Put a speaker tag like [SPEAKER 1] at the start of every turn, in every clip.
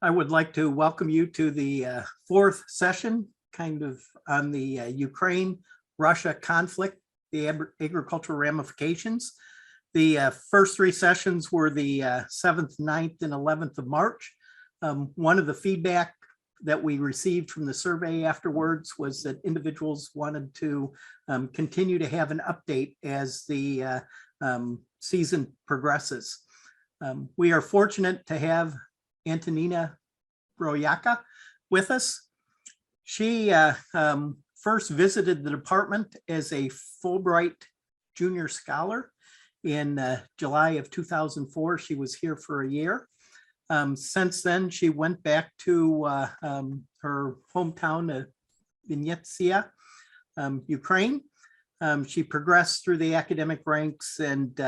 [SPEAKER 1] I would like to welcome you to the fourth session, kind of on the Ukraine-Russia conflict, the agricultural ramifications. The first three sessions were the 7th, 9th, and 11th of March. One of the feedback that we received from the survey afterwards was that individuals wanted to continue to have an update as the season progresses. We are fortunate to have Antonina Broyaka with us. She first visited the department as a Fulbright junior scholar in July of 2004. She was here for a year. Since then, she went back to her hometown of Vinnytsia, Ukraine. She progressed through the academic ranks and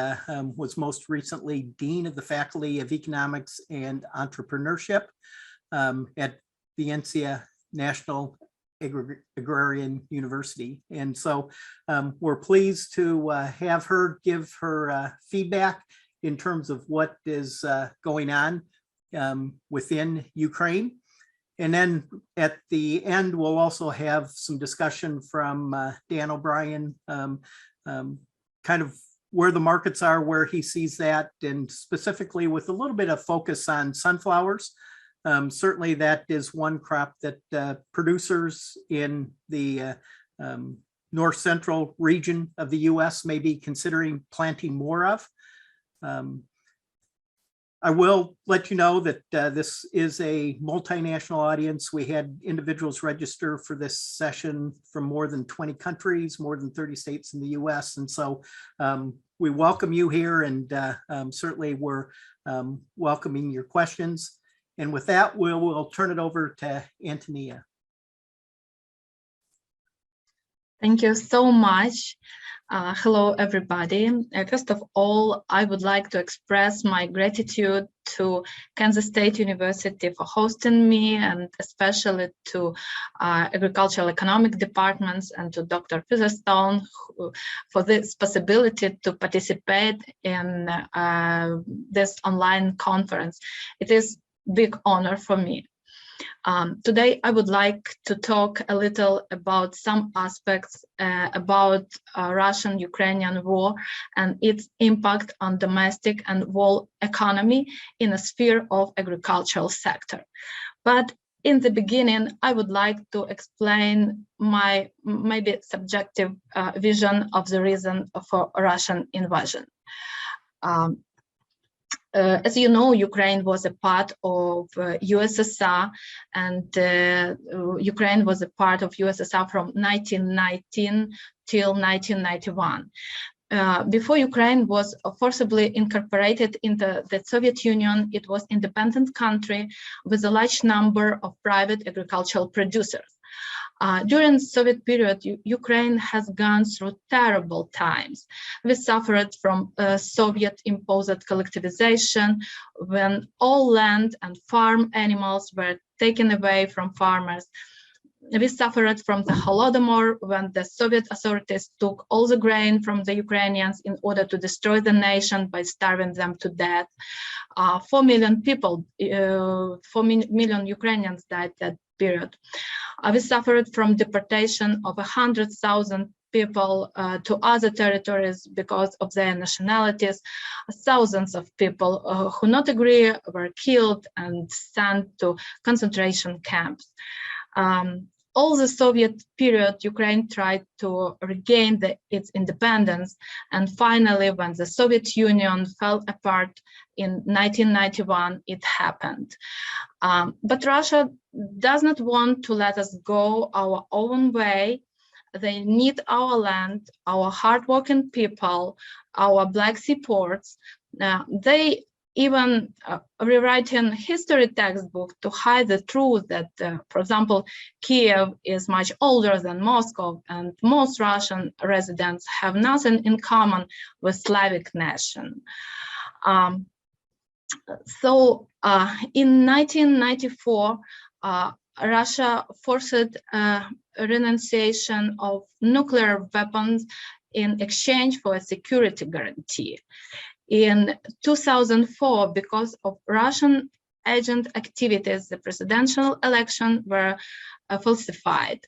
[SPEAKER 1] was most recently Dean of the Faculty of Economics and Entrepreneurship at Vinnytsia National Agrarian University. And so we're pleased to have her give her feedback in terms of what is going on within Ukraine. And then at the end, we'll also have some discussion from Dan O'Brien, kind of where the markets are, where he sees that, and specifically with a little bit of focus on sunflowers. Certainly that is one crop that producers in the north central region of the US may be considering planting more of. I will let you know that this is a multinational audience. We had individuals register for this session from more than 20 countries, more than 30 states in the US. And so we welcome you here, and certainly we're welcoming your questions. And with that, we'll turn it over to Antonina.
[SPEAKER 2] Thank you so much. Hello, everybody. First of all, I would like to express my gratitude to Kansas State University for hosting me, and especially to agricultural economic departments and to Dr. Featherstone for this possibility to participate in this online conference. It is a big honor for me. Today, I would like to talk a little about some aspects about Russian-Ukrainian war and its impact on domestic and world economy in a sphere of agricultural sector. But in the beginning, I would like to explain my maybe subjective vision of the reason for Russian invasion. As you know, Ukraine was a part of USSR, and Ukraine was a part of USSR from 1919 till 1991. Before Ukraine was forcibly incorporated into the Soviet Union, it was an independent country with a large number of private agricultural producers. During the Soviet period, Ukraine has gone through terrible times. We suffered from Soviet-imposed collectivization, when all land and farm animals were taken away from farmers. We suffered from the Holodomor, when the Soviet authorities took all the grain from the Ukrainians in order to destroy the nation by starving them to death. 4 million people, 4 million Ukrainians died that period. We suffered from deportation of 100,000 people to other territories because of their nationalities. Thousands of people who not agree were killed and sent to concentration camps. All the Soviet period, Ukraine tried to regain its independence, and finally, when the Soviet Union fell apart in 1991, it happened. But Russia does not want to let us go our own way. They need our land, our hardworking people, our Black Sea ports. They even rewriting history textbook to hide the truth that, for example, Kiev is much older than Moscow, and most Russian residents have nothing in common with Slavic nation. So in 1994, Russia forced renunciation of nuclear weapons in exchange for a security guarantee. In 2004, because of Russian agent activities, the presidential election were falsified.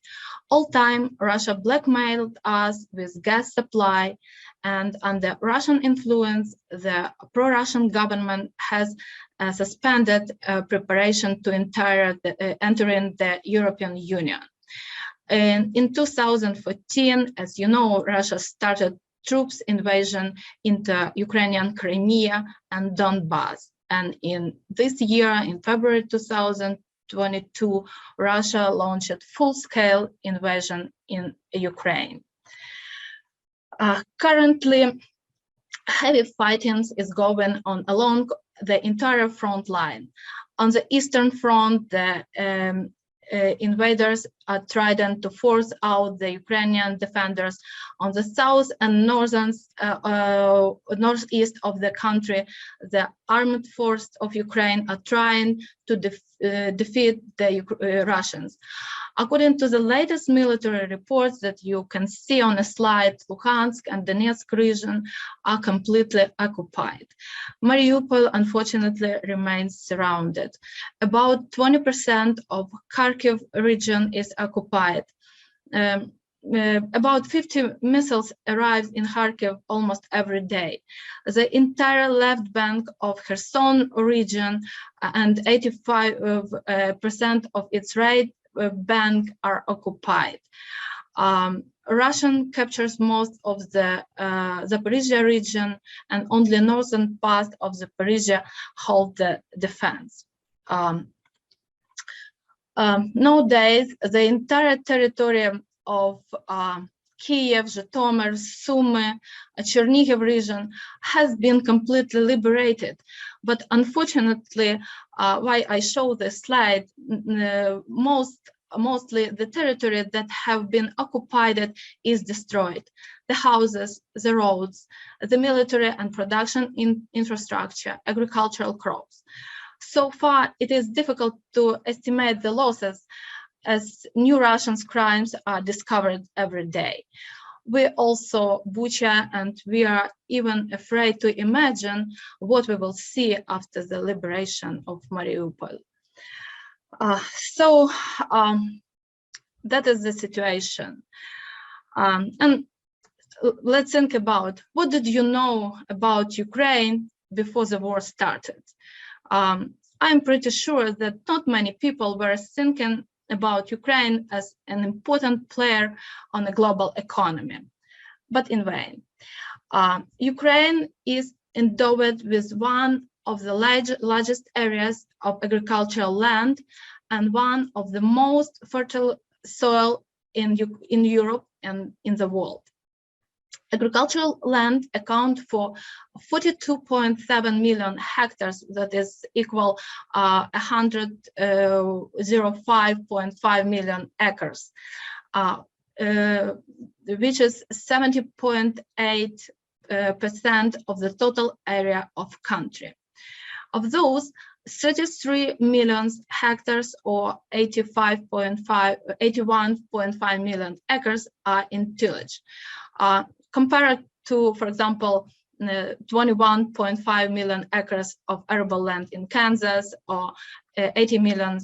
[SPEAKER 2] All time, Russia blackmailed us with gas supply, and under Russian influence, the pro-Russian government has suspended preparation to entering the European Union. And in 2014, as you know, Russia started troops invasion into Ukrainian Crimea and Donbass. And in this year, in February 2022, Russia launched full-scale invasion in Ukraine. Currently, heavy fighting is going on along the entire front line. On the Eastern Front, the invaders are trying to force out the Ukrainian defenders. On the south and northeast of the country, the armed forces of Ukraine are trying to defeat the Russians. According to the latest military reports that you can see on a slide, Luhansk and Donetsk region are completely occupied. Mariupol, unfortunately, remains surrounded. About 20% of Kharkiv region is occupied. About 50 missiles arrive in Kharkiv almost every day. The entire left bank of Kherson region and 85% of its right bank are occupied. Russian captures most of the Zaporizhia region, and only northern part of Zaporizhia hold the defense. Nowadays, the entire territory of Kiev, Zhytomyr, Sumy, Chernihiv region has been completely liberated. But unfortunately, why I show this slide, mostly the territory that have been occupied is destroyed. The houses, the roads, the military and production infrastructure, agricultural crops. So far, it is difficult to estimate the losses as new Russian crimes are discovered every day. We also Bucha, and we are even afraid to imagine what we will see after the liberation of Mariupol. That is the situation. And let's think about, what did you know about Ukraine before the war started? I'm pretty sure that not many people were thinking about Ukraine as an important player on the global economy, but in vain. Ukraine is endowed with one of the largest areas of agricultural land and one of the most fertile soil in Europe and in the world. Agricultural land account for 42.7 million hectares, that is equal 105.5 million acres, which is 70.8% of the total area of country. Of those, 33 million hectares or 81.5 million acres are in tillage. Compared to, for example, 21.5 million acres of arable land in Kansas, or 80 million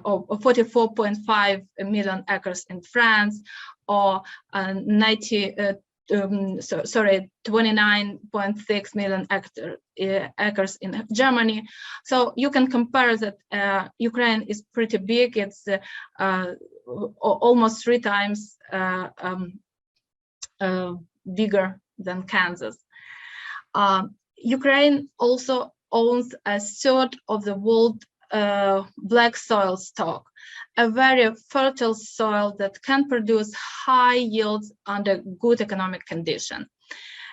[SPEAKER 2] or 44.5 million acres in France, or 29.6 million acres in Germany. So you can compare that Ukraine is pretty big. It's almost 3 times bigger than Kansas. Ukraine also owns a third of the world black soil stock, a very fertile soil that can produce high yields under good economic conditions.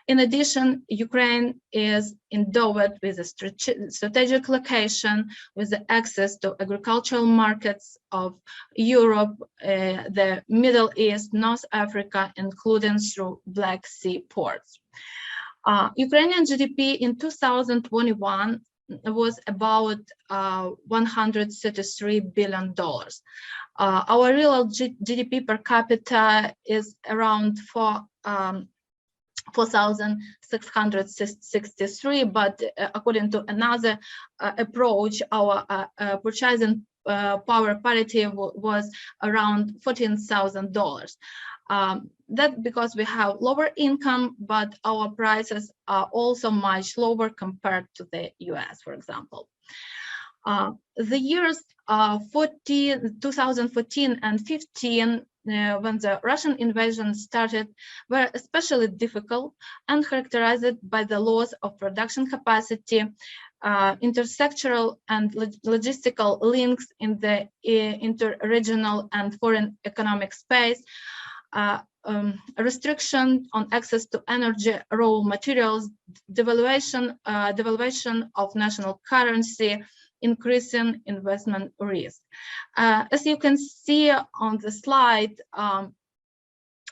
[SPEAKER 2] In addition, Ukraine is endowed with a strategic location with the access to agricultural markets of Europe, the Middle East, North Africa, including through Black Sea ports. Ukrainian GDP in 2021 was about $133 billion. Our real GDP per capita is around 4,663, but according to another approach, our purchasing power parity was around $14,000. That because we have lower income, but our prices are also much lower compared to the US, for example. The years 2014 and 15, when the Russian invasion started, were especially difficult and characterized by the loss of production capacity, intersectoral and logistical links in the interregional and foreign economic space, a restriction on access to energy, raw materials, devaluation of national currency, increasing investment risk. As you can see on the slide,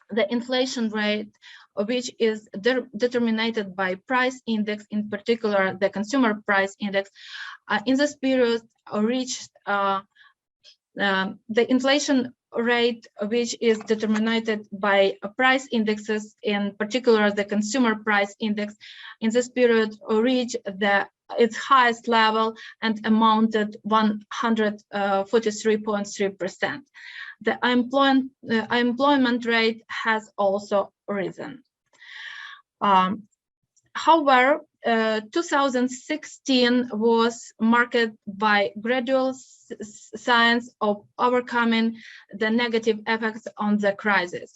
[SPEAKER 2] the inflation rate, which is determined by price index, in particular the consumer price index, in this period reached the inflation rate, which is determined by price indexes, in particular the consumer price index, in this period reached its highest level and amounted 143.3%. The unemployment rate has also risen. However, 2016 was marked by gradual signs of overcoming the negative effects on the crisis.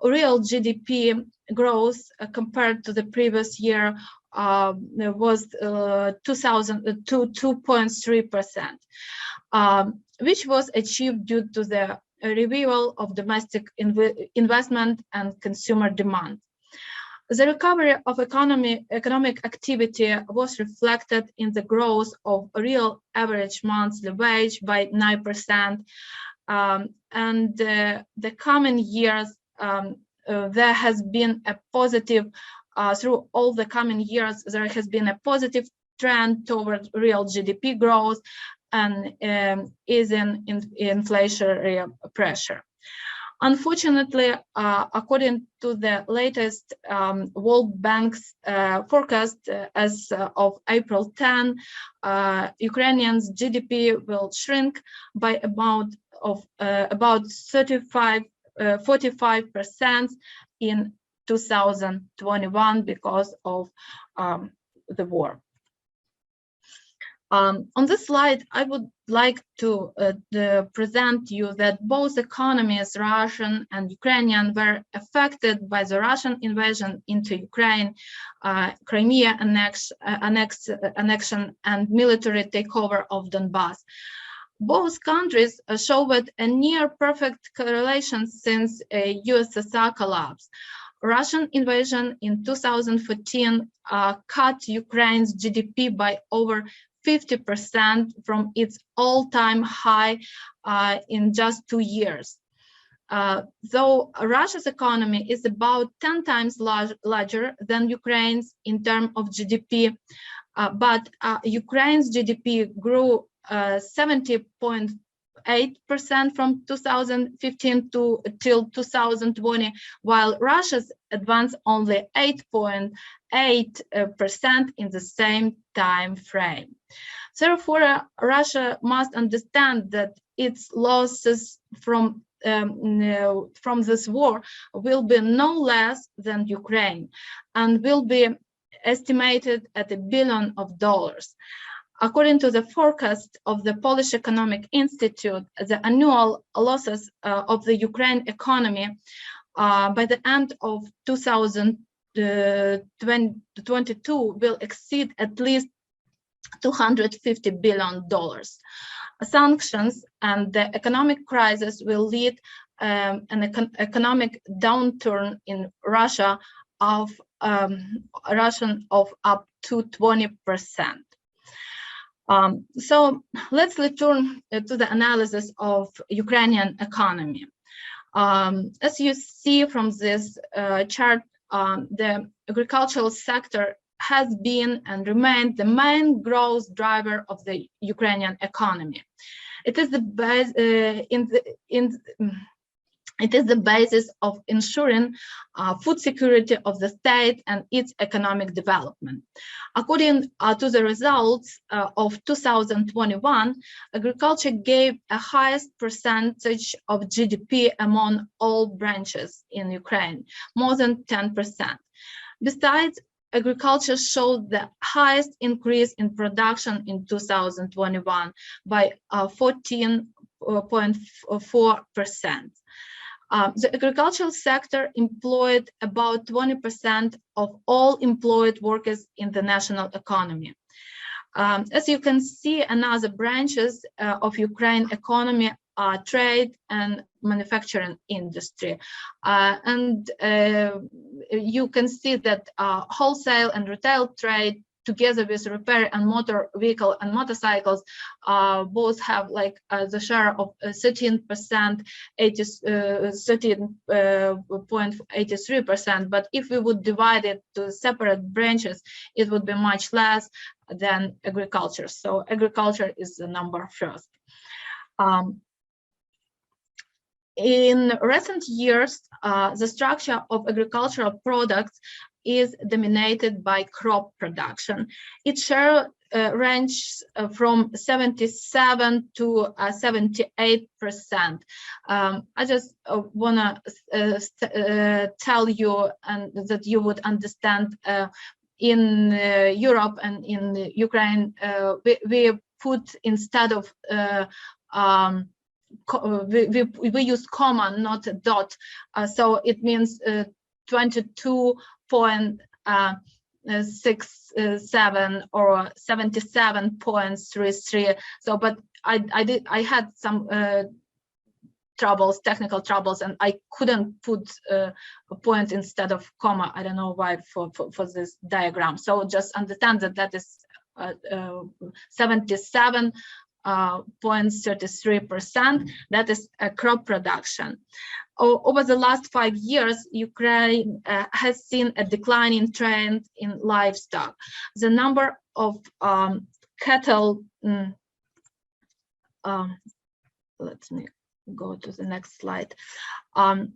[SPEAKER 2] Real GDP growth compared to the previous year was 2.3%, which was achieved due to the revival of domestic investment and consumer demand. The recovery of economic activity was reflected in the growth of real average monthly wage by 9%, and the coming years there has been a positive through all the coming years there has been a positive trend toward real GDP growth and easing in inflationary pressure. Unfortunately, according to the latest World Bank's forecast as of April 10, Ukrainians' GDP will shrink by about 45% in 2021 because of the war. On this slide, I would like to present you that both economies, Russian and Ukrainian, were affected by the Russian invasion into Ukraine, Crimea annexion, and military takeover of Donbass. Both countries showed a near-perfect correlation since USSR collapse. Russian invasion in 2014 cut Ukraine's GDP by over 50% from its all-time high in just 2 years. Though Russia's economy is about 10 times larger than Ukraine's in terms of GDP, but Ukraine's GDP grew 70.8% from 2015 till 2020, while Russia's advanced only 8.8% in the same time frame. Therefore, Russia must understand that its losses from this war will be no less than Ukraine and will be estimated at $1 billion. According to the forecast of the Polish Economic Institute, the annual losses of the Ukraine economy by the end of 2022 will exceed at least $250 billion. Sanctions and the economic crisis will lead an economic downturn in Russia of up to 20%. So let's return to the analysis of Ukrainian economy. As you see from this chart, the agricultural sector has been and remained the main growth driver of the Ukrainian economy. It is the base It is the basis of ensuring food security of the state and its economic development. According to the results of 2021, agriculture gave a highest percentage of GDP among all branches in Ukraine, more than 10%. Besides, agriculture showed the highest increase in production in 2021 by 14.4%. The agricultural sector employed about 20% of all employed workers in the national economy. As you can see, another branches of Ukraine economy are trade and manufacturing industry. You can see that wholesale and retail trade, together with repair and motor vehicle and motorcycles, both have like the share of 13%, 13.83%. But if we would divide it to separate branches, it would be much less than agriculture. So agriculture is the number first. In recent years, the structure of agricultural products is dominated by crop production. Its share ranges from 77 to 78%. I just want to tell you and that you would understand in Europe and in Ukraine, we put instead of we use comma, not a dot, so it means 22.67 or 77.33. So, but I had some technical troubles, and I couldn't put a point instead of comma. I don't know why for this diagram. So just understand that that is 77.33%. That is a crop production. Over the last 5 years, Ukraine has seen a declining trend in livestock. The number of cattle, let me go to the next slide. In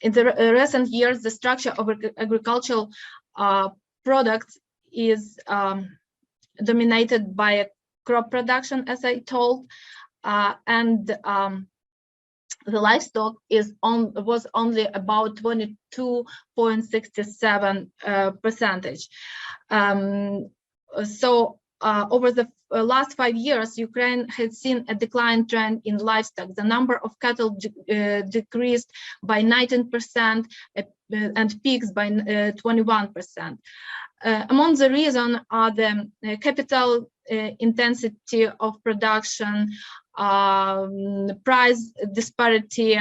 [SPEAKER 2] the recent years, the structure of agricultural products is dominated by a crop production, as I told, and the livestock was only about 22.67%. So over the last 5 years, Ukraine had seen a decline trend in livestock. The number of cattle decreased by 19% and pigs by 21%. Among the reasons are the capital intensity of production, price disparity,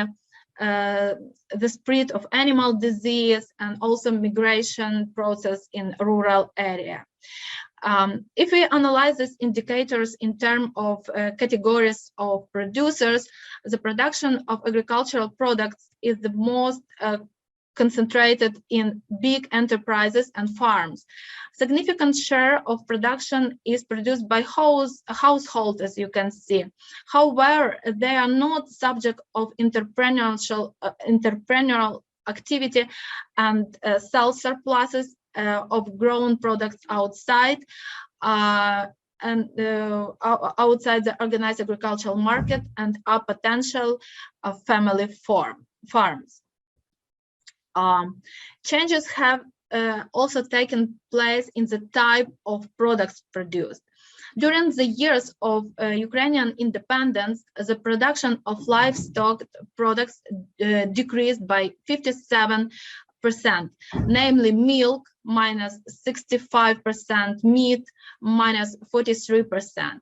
[SPEAKER 2] the spread of animal disease, and also migration process in rural area. If we analyze these indicators in terms of categories of producers, the production of agricultural products is the most concentrated in big enterprises and farms. Significant share of production is produced by households, as you can see. However, they are not subject of entrepreneurial activity and sell surpluses of grown products outside and outside the organized agricultural market, and are potential family farms. Changes have also taken place in the type of products produced. During the years of Ukrainian independence, the production of livestock products decreased by 57%, namely milk minus 65%, meat minus 43%.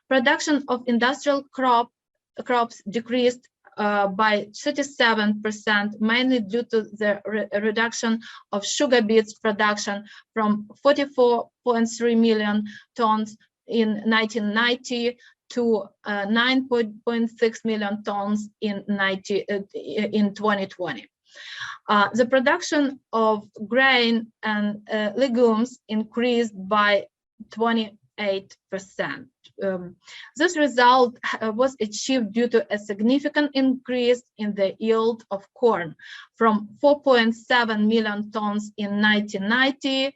[SPEAKER 2] Production of industrial crops decreased by 37%, mainly due to the reduction of sugar beets production from 44.3 million tons in 1990 to 9.6 million tons in 2020. The production of grain and legumes increased by 25%, This result was achieved due to a significant increase in the yield of corn from 4.7 million tons in 1990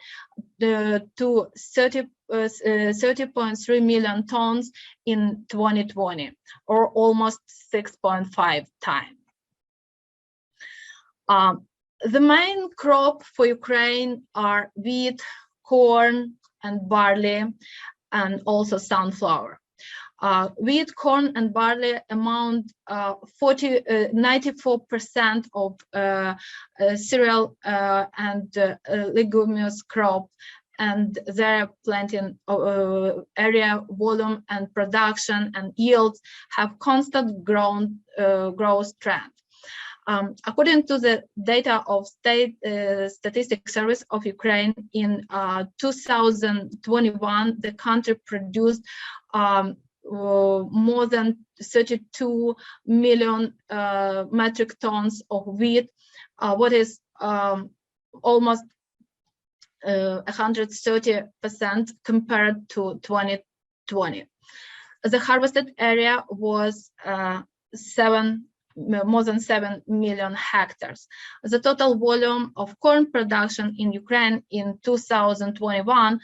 [SPEAKER 2] to 30.3 million tons in 2020, or almost 6.5 times. The main crop for Ukraine are wheat, corn, and barley, and also sunflower. Wheat, corn, and barley amount 94% of cereal and leguminous crop, and their planting area, volume, and production and yields have constant growth trend. According to the data of State Statistics Service of Ukraine, in 2021, the country produced more than 32 million metric tons of wheat, what is almost 130% compared to 2020. The harvested area was more than 7 million hectares. The total volume of corn production in Ukraine in 2021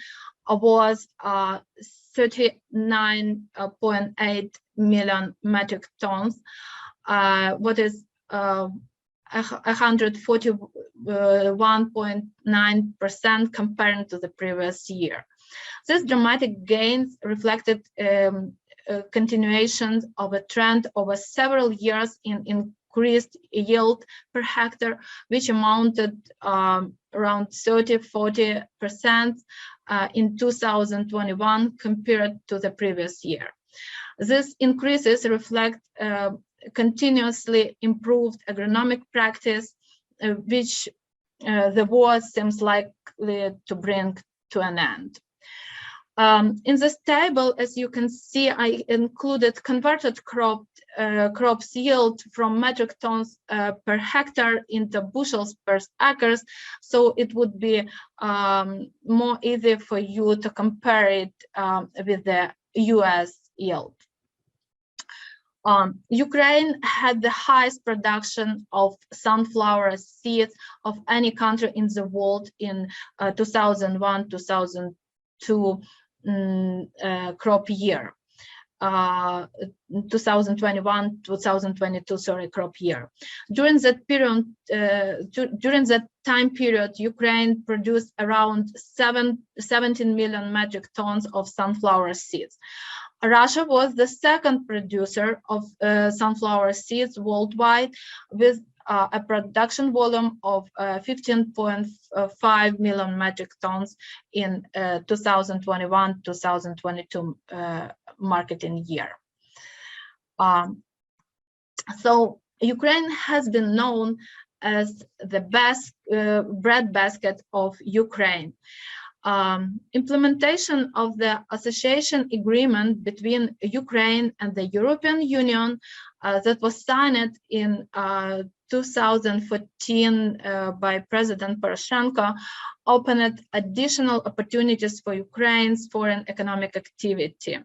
[SPEAKER 2] was 39.8 million metric tons, what is 141.9% compared to the previous year. These dramatic gains reflected continuation of a trend over several years in increased yield per hectare, which amounted around 30–40% in 2021 compared to the previous year. These increases reflect continuously improved agronomic practice, which the war seems likely to bring to an end. In this table, as you can see, I included converted crops yield from metric tons per hectare into bushels per acres, so it would be more easy for you to compare it with the US yield. Ukraine had the highest production of sunflower seeds of any country in the world in 2001–2002 crop year. 2021–2022, crop year. During that period, during that time period, Ukraine produced around 17 million metric tons of sunflower seeds. Russia was the second producer of sunflower seeds worldwide, with a production volume of 15.5 million metric tons in 2021–2022 marketing year. So Ukraine has been known as the best breadbasket of Ukraine. Implementation of the association agreement between Ukraine and the European Union that was signed in 2014 by President Poroshenko opened additional opportunities for Ukraine's foreign economic activity,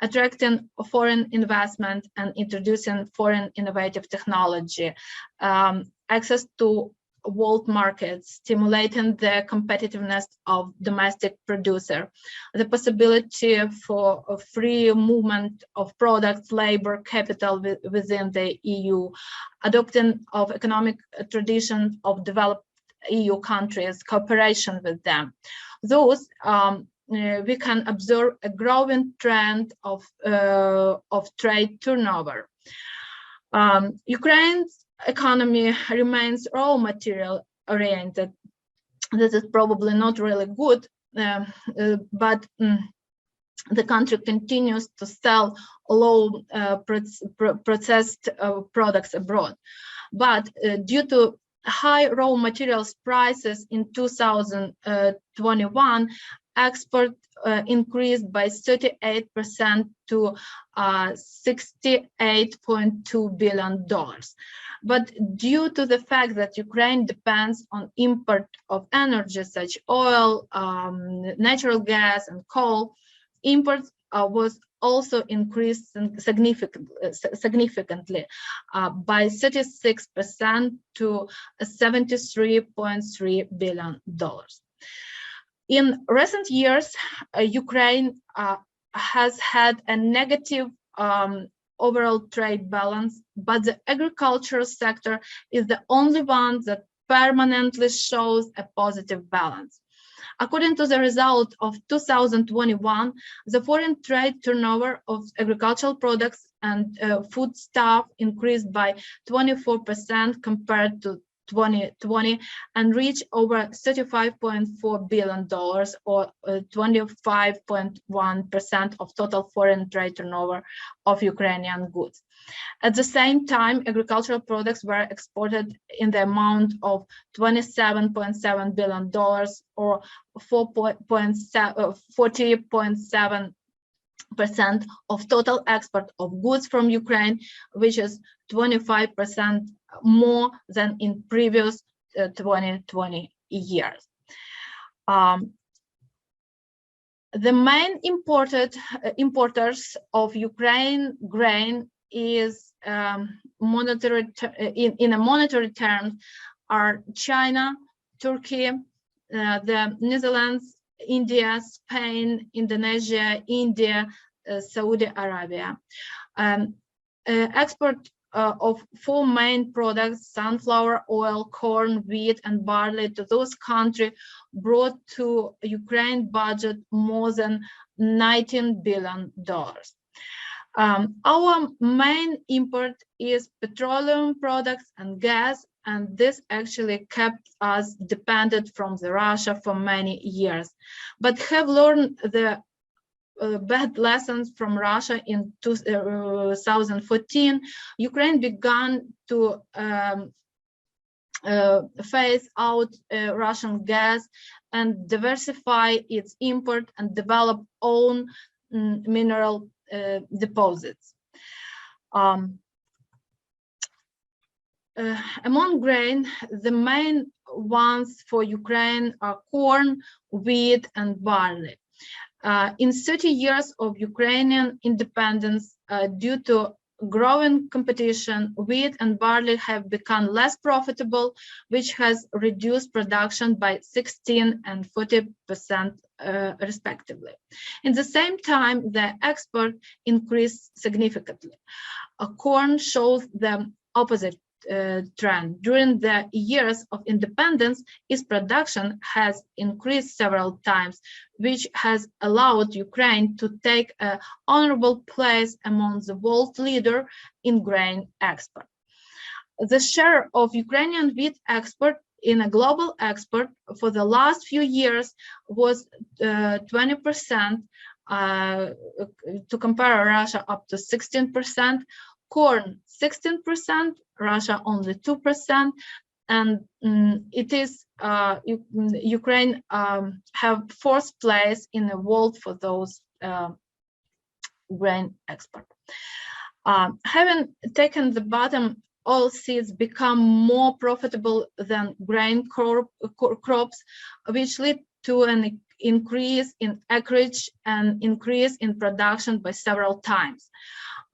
[SPEAKER 2] attracting foreign investment and introducing foreign innovative technology, access to world markets, stimulating the competitiveness of domestic producer, the possibility for a free movement of products, labor, capital within the EU, adopting of economic traditions of developed EU countries, cooperation with them. Thus, we can observe a growing trend of trade turnover. Ukraine's economy remains raw material oriented. This is probably not really good, but the country continues to sell low processed products abroad. But due to high raw materials prices in 2021, export increased by 38% to $68.2 billion. But due to the fact that Ukraine depends on import of energy such oil, natural gas, and coal, imports was also increased significantly by 36% to $73.3 billion. In recent years, Ukraine has had a negative overall trade balance, but the agricultural sector is the only one that permanently shows a positive balance. According to the result of 2021, the foreign trade turnover of agricultural products and foodstuff increased by 24% compared to 2020 and reached over $35.4 billion, or 25.1% of total foreign trade turnover of Ukrainian goods. At the same time, agricultural products were exported in the amount of $27.7 billion, or 40.7% of total export of goods from Ukraine, which is 25% more than in previous 2020 years. The main importers of Ukraine grain is in a monetary terms are China, Turkey, the Netherlands, India, Spain, Indonesia, India, Saudi Arabia. Export of four main products, sunflower oil, corn, wheat, and barley, to those countries brought to Ukraine budget more than $19 billion. Our main import is petroleum products and gas, and this actually kept us dependent from Russia for many years, but have learned the bad lessons from Russia in 2014. Ukraine began to phase out Russian gas and diversify its import and develop own mineral deposits. Among grain, the main ones for Ukraine are corn, wheat, and barley. In 30 years of Ukrainian independence, due to growing competition, wheat and barley have become less profitable, which has reduced production by 16% and 40% respectively. In the same time, the export increased significantly. Corn shows the opposite trend. During the years of independence, its production has increased several times, which has allowed Ukraine to take an honorable place among the world leader in grain export. The share of Ukrainian wheat export in a global export for the last few years was 20%, to compare Russia up to 16%, corn 16%, Russia only 2%, and it is Ukraine have fourth place in the world for those grain export. Having taken the bottom, oilseeds become more profitable than grain crops, which lead to an increase in acreage and increase in production by several times.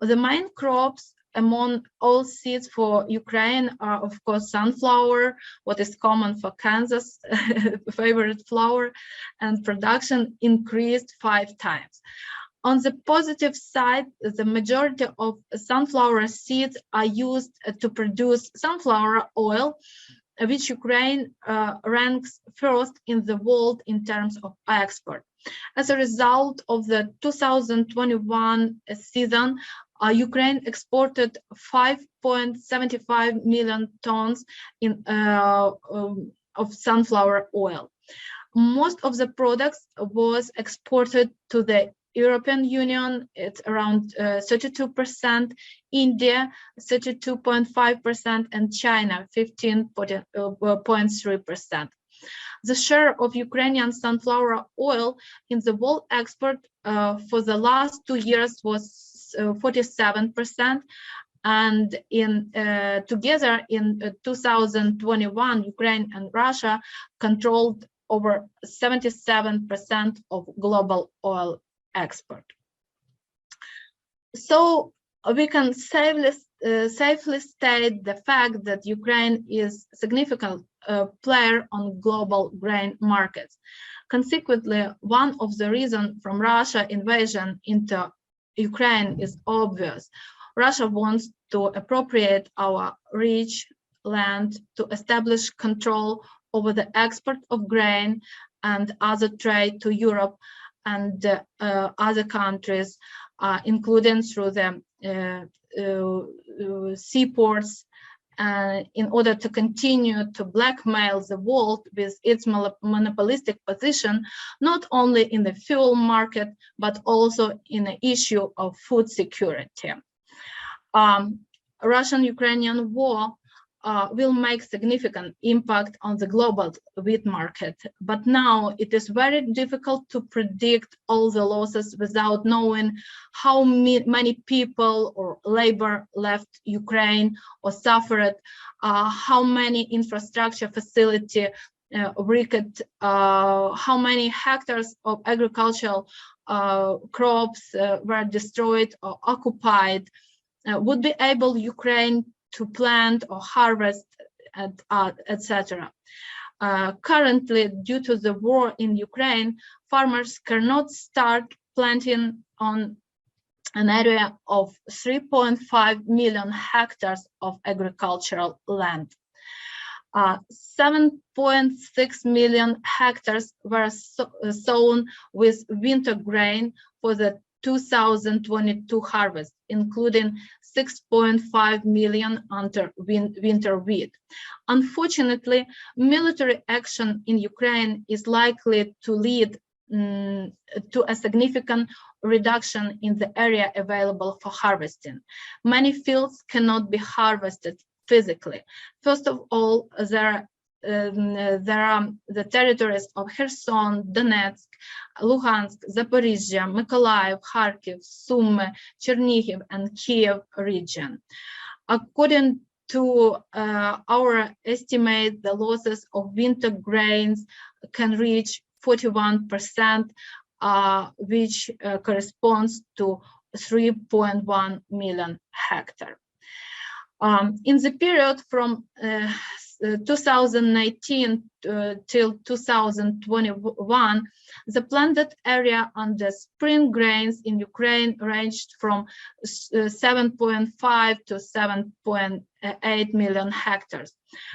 [SPEAKER 2] The main crops among oilseeds for Ukraine are, of course, sunflower, what is common for Kansas, favorite flour, and production increased 5 times. On the positive side, the majority of sunflower seeds are used to produce sunflower oil, which Ukraine ranks first in the world in terms of export. As a result of the 2021 season, Ukraine exported 5.75 million tons of sunflower oil. Most of the products was exported to the European Union, it's around 32%, India 32.5%, and China 15.3%. The share of Ukrainian sunflower oil in the world export for the last 2 years was 47%, and together in 2021, Ukraine and Russia controlled over 77% of global oil export. So we can safely state the fact that Ukraine is a significant player on global grain markets. Consequently, one of the reasons from Russia invasion into Ukraine is obvious. Russia wants to appropriate our rich land to establish control over the export of grain and other trade to Europe and other countries, including through the seaports, in order to continue to blackmail the world with its monopolistic position, not only in the fuel market, but also in the issue of food security. Russian-Ukrainian war will make significant impact on the global wheat market, but now it is very difficult to predict all the losses without knowing how many people or labor left Ukraine or suffered, how many infrastructure facility wrecked, how many hectares of agricultural crops were destroyed or occupied. Would be able Ukraine to plant or harvest, etc. Currently, due to the war in Ukraine, farmers cannot start planting on an area of 3.5 million hectares of agricultural land. 7.6 million hectares were sown with winter grain for the 2022 harvest, including 6.5 million under winter wheat. Unfortunately, military action in Ukraine is likely to lead to a significant reduction in the area available for harvesting. Many fields cannot be harvested physically. First of all, there are the territories of Kherson, Donetsk, Luhansk, Zaporizhia, Mykolaiv, Kharkiv, Sumy, Chernihiv, and Kiev region. According to our estimate, the losses of winter grains can reach 41%, which corresponds to 3.1 million hectares. In the period from 2019 till 2021, the planted area under spring grains in Ukraine ranged from 7.5 to 7.8 million hectares.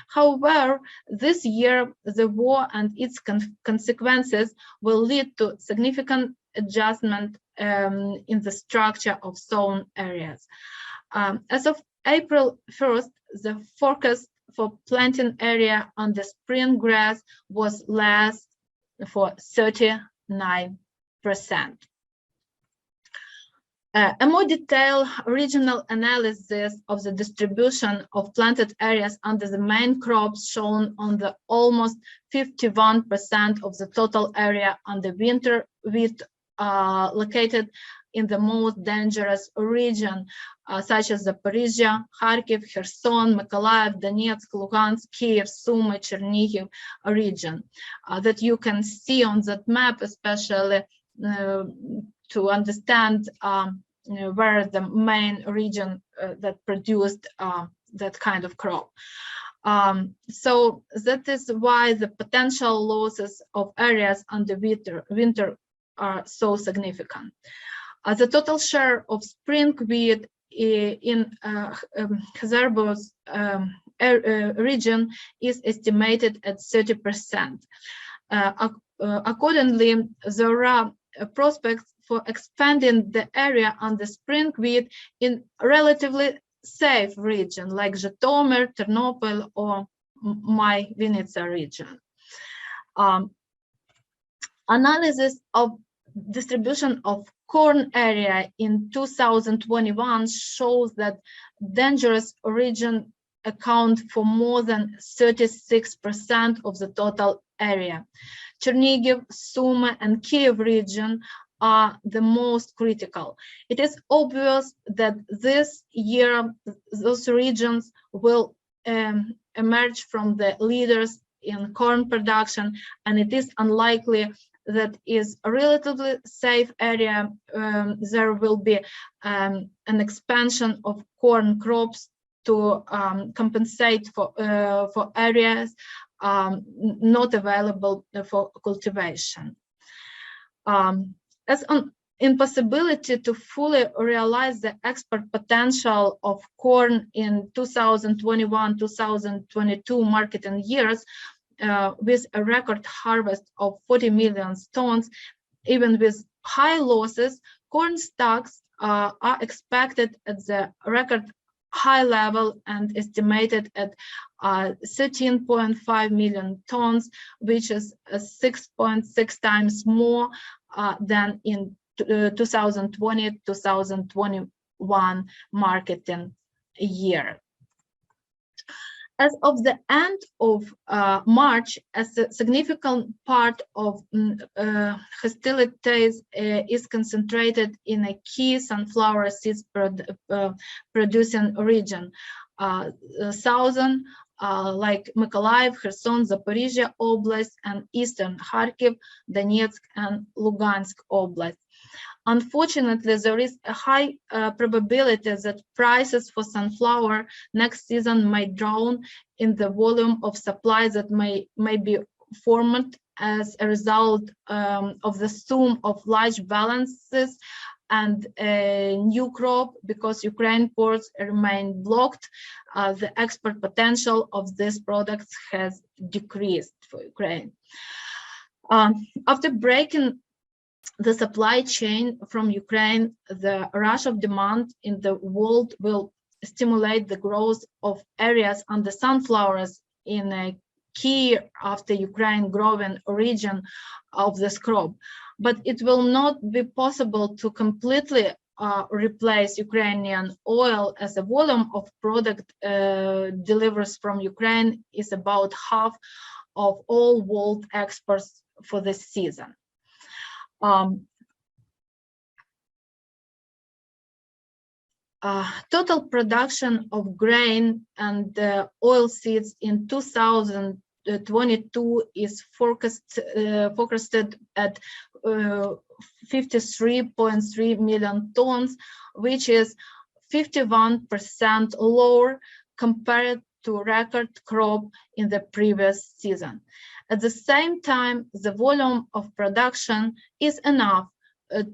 [SPEAKER 2] However, this year, the war and its consequences will lead to significant adjustment in the structure of sown areas. As of April 1st, the forecast for planting area on the spring grass was less for 39%. A more detailed regional analysis of the distribution of planted areas under the main crops shown on the almost 51% of the total area under winter wheat located in the most dangerous region, such as Zaporizhia, Kharkiv, Kherson, Mykolaiv, Donetsk, Luhansk, Kiev, Sumy, Chernihiv region, that you can see on that map, especially to understand where the main region that produced that kind of crop. So that is why the potential losses of areas under winter are so significant. The total share of spring wheat in Kazarbos region is estimated at 30%. Accordingly, there are prospects for expanding the area under spring wheat in relatively safe region like Zhytomyr, Ternopil, or my Vinnytsia region. Analysis of distribution of corn area in 2021 shows that dangerous region account for more than 36% of the total area. Chernihiv, Sumy, and Kiev region are the most critical. It is obvious that this year those regions will emerge from the leaders in corn production, and it is unlikely that is a relatively safe area, there will be an expansion of corn crops to compensate for areas not available for cultivation. As an impossibility to fully realize the export potential of corn in 2021-2022 marketing years, with a record harvest of 40 million tons, even with high losses, corn stocks are expected at the record high level and estimated at 13.5 million tons, which is 6.6 times more than in 2020-2021 marketing year. As of the end of March, a significant part of hostilities is concentrated in a key sunflower seeds producing region, southern, like Mykolaiv, Kherson, Zaporizhia Oblast, and eastern Kharkiv, Donetsk, and Lugansk Oblast. Unfortunately, there is a high probability that prices for sunflower next season may drown in the volume of supply that may be formed as a result of the sum of large balances and a new crop, because Ukraine ports remain blocked. The export potential of these products has decreased for Ukraine. After breaking the supply chain from Ukraine, the rush of demand in the world will stimulate the growth of areas under sunflowers in a key after Ukraine growing region of this crop. But it will not be possible to completely replace Ukrainian oil, as the volume of product delivers from Ukraine is about half of all world exports for this season. Total production of grain and oilseeds in 2022 is forecasted at 53.3 million tons, which is 51% lower compared to record crop in the previous season. At the same time, the volume of production is enough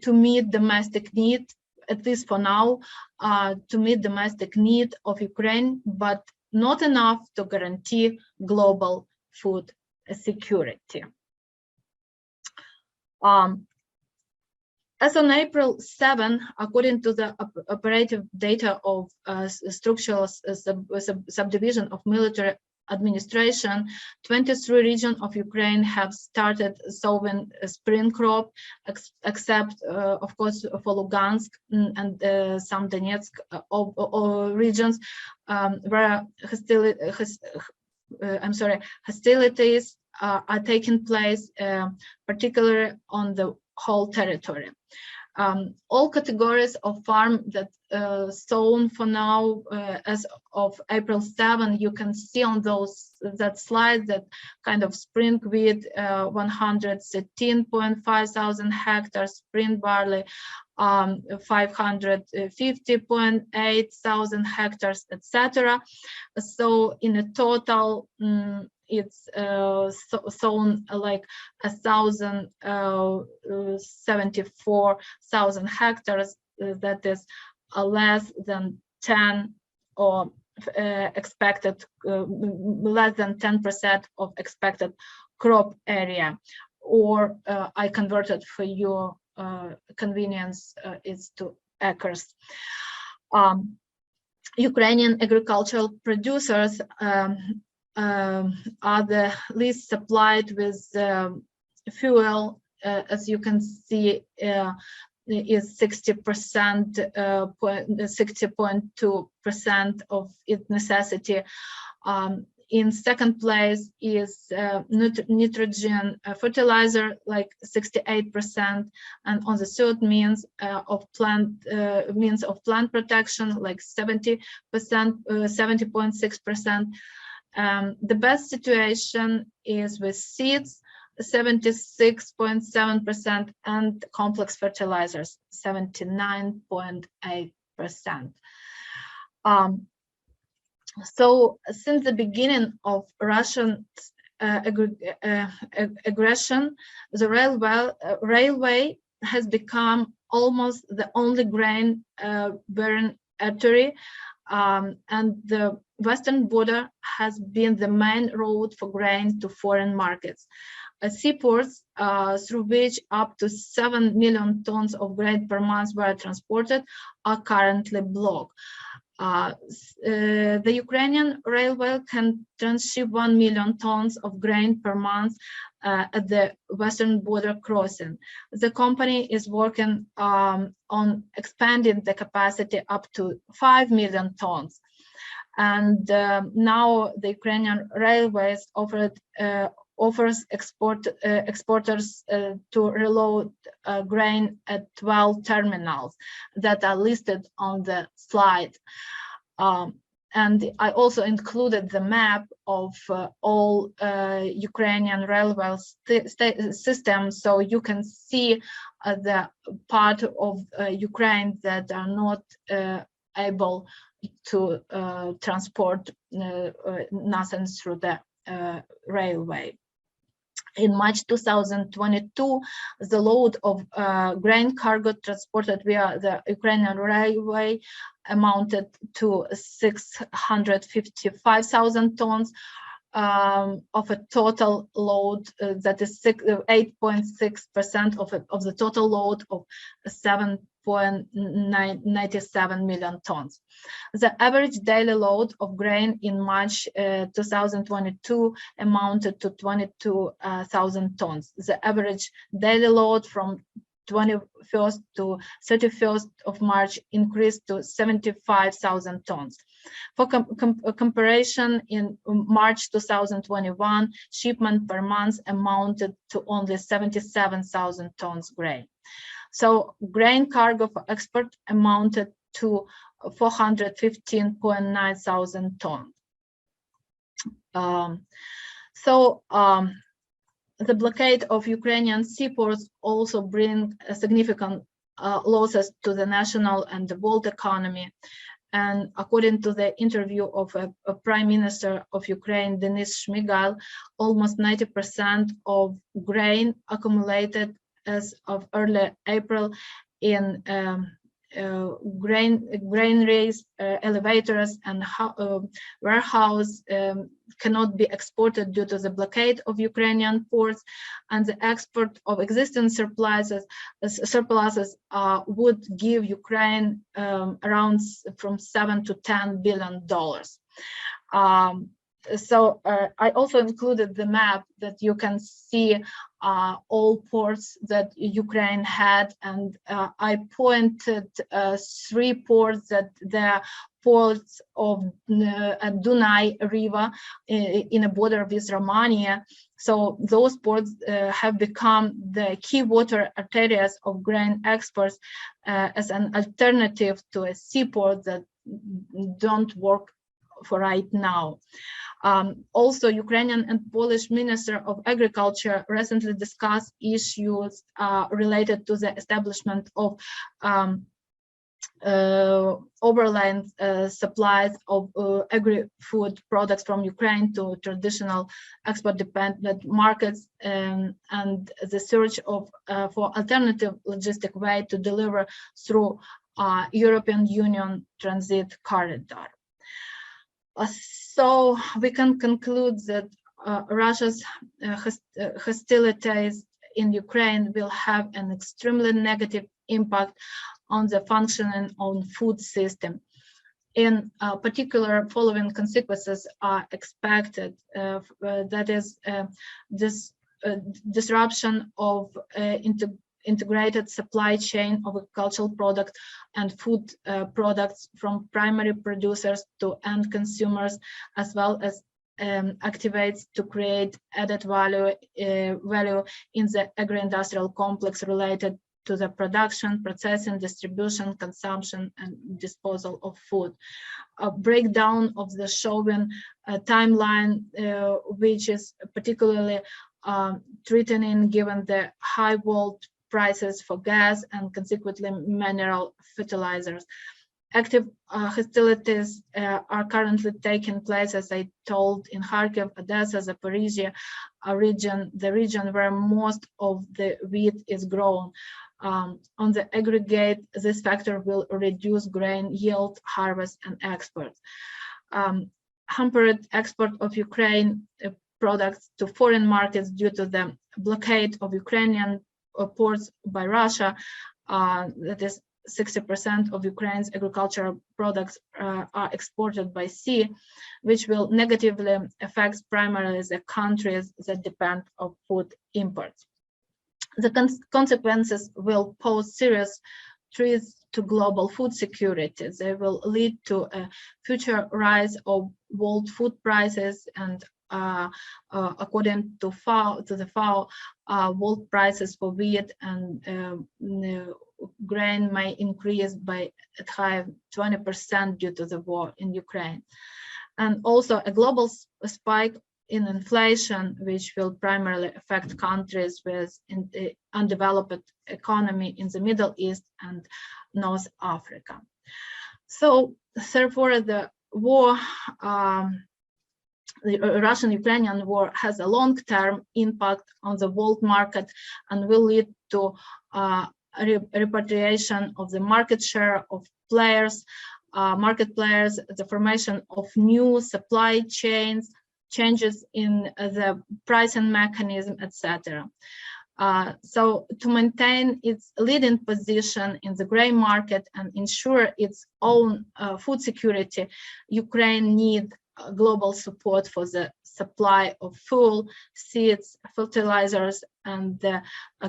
[SPEAKER 2] to meet domestic need, at least for now, to meet domestic need of Ukraine, but not enough to guarantee global food security. As on April 7, according to the operative data of structural subdivision of military administration, 23 regions of Ukraine have started sowing spring crop, except, of course, for Lugansk and some Donetsk regions, where hostilities are taking place, particularly on the whole territory. All categories of farm that sown for now, as of April 7, you can see on that slide that kind of spring wheat, 113.5 thousand hectares, spring barley, 550.8 thousand hectares, etc. So in a total, it's sown like 1,074,000 hectares. That is less than 10 or expected, less than 10% of expected crop area. Or I converted for your convenience, is to acres. Ukrainian agricultural producers are the least supplied with fuel, as you can see, is 60.2% of its necessity. In second place is nitrogen fertilizer, like 68%, and on the third means of plant protection, like 70%, 70.6%. The best situation is with seeds, 76.7%, and complex fertilizers 79.8%. So since the beginning of Russian aggression, the railway has become almost the only grain bearing artery, and the western border has been the main road for grain to foreign markets. Seaports through which up to 7 million tons of grain per month were transported are currently blocked. The Ukrainian railway can transship 1 million tons of grain per month at the western border crossing. The company is working on expanding the capacity up to 5 million tons. And now the Ukrainian railways offers exporters to reload grain at 12 terminals that are listed on the slide. And I also included the map of all Ukrainian railway systems, so you can see the part of Ukraine that are not able to transport nothing through the railway. In March 2022, the load of grain cargo transported via the Ukrainian railway amounted to 655,000 tons of a total load that is 8.6% of the total load of 7.97 million tons. The average daily load of grain in March 2022 amounted to 22,000 tons. The average daily load from 21st to 31st of March increased to 75,000 tons. For comparison, in March 2021, shipment per month amounted to only 77,000 tons grain. So grain cargo for export amounted to 415.9 thousand tons. The blockade of Ukrainian seaports also bring significant losses to the national and the world economy. And according to the interview of a Prime Minister of Ukraine, Denis Shmyhal, almost 90% of grain accumulated as of early April in granaries, elevators, and warehouse cannot be exported due to the blockade of Ukrainian ports, and the export of existing surpluses would give Ukraine around from $7 to $10 billion. I also included the map that you can see all ports that Ukraine had, and I pointed 3 ports that they're ports of Dunai River in a border with Romania. So those ports have become the key water arteries of grain exports as an alternative to a seaport that don't work for right now. Also, Ukrainian and Polish Minister of Agriculture recently discussed issues related to the establishment of overland supplies of agri-food products from Ukraine to traditional export-dependent markets, and the search for alternative logistic way to deliver through European Union transit corridor. So we can conclude that Russia's hostilities in Ukraine will have an extremely negative impact on the functioning of food system. In particular, following consequences are expected. That is, this disruption of integrated supply chain of agricultural products and food products from primary producers to end consumers, as well as activates to create added value in the agri-industrial complex related to the production, processing, distribution, consumption, and disposal of food. A breakdown of the showing timeline, which is particularly threatening given the high world prices for gas and consequently mineral fertilizers. Active hostilities are currently taking place, as I told, in Kharkiv, Odessa, Zaporizhia the region where most of the wheat is grown. On the aggregate, this factor will reduce grain yield, harvest, and export. Hampered export of Ukraine products to foreign markets due to the blockade of Ukrainian ports by Russia, that is 60% of Ukraine's agricultural products are exported by sea, which will negatively affect primarily the countries that depend on food imports. The consequences will pose serious threats to global food security. They will lead to a future rise of world food prices, and according to the FAO, world prices for wheat and grain may increase by a high 20% due to the war in Ukraine. And also a global spike in inflation, which will primarily affect countries with undeveloped economy in the Middle East and North Africa. So therefore, the war, the Russian-Ukrainian war, has a long-term impact on the world market and will lead to repatriation of the market share of market players, the formation of new supply chains, changes in the pricing mechanism, etc. So to maintain its leading position in the grain market and ensure its own food security, Ukraine needs global support for the supply of fuel, seeds, fertilizers, and the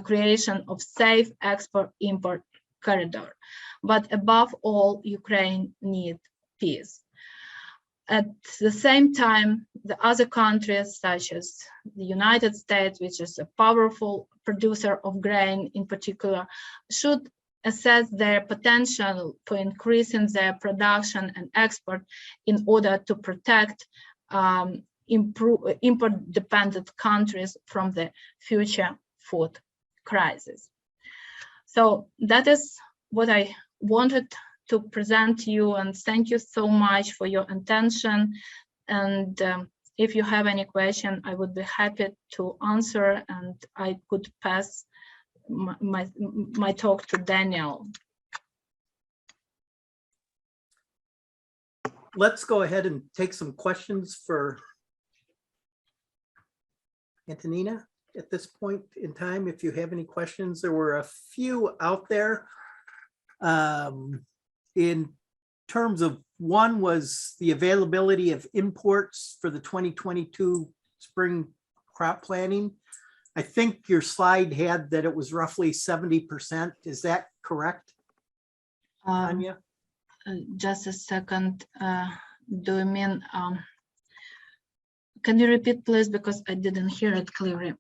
[SPEAKER 2] creation of safe export-import corridor. But above all, Ukraine needs peace. At the same time, the other countries, such as the United States, which is a powerful producer of grain in particular, should assess their potential for increasing their production and export in order to protect import-dependent countries from the future food crisis. So that is what I wanted to present to you, and thank you so much for your attention. And if you have any question, I would be happy to answer, and I could pass my talk to Daniel.
[SPEAKER 1] Let's go ahead and take some questions for Antonina at this point in time. If you have any questions, there were a few out there. In terms of, one was the availability of imports for the 2022 spring crop planting. I think your slide had that it was roughly 70%. Is that correct, Anya?
[SPEAKER 2] Just a second. Do you mean, can you repeat, please, because I didn't hear it clearly.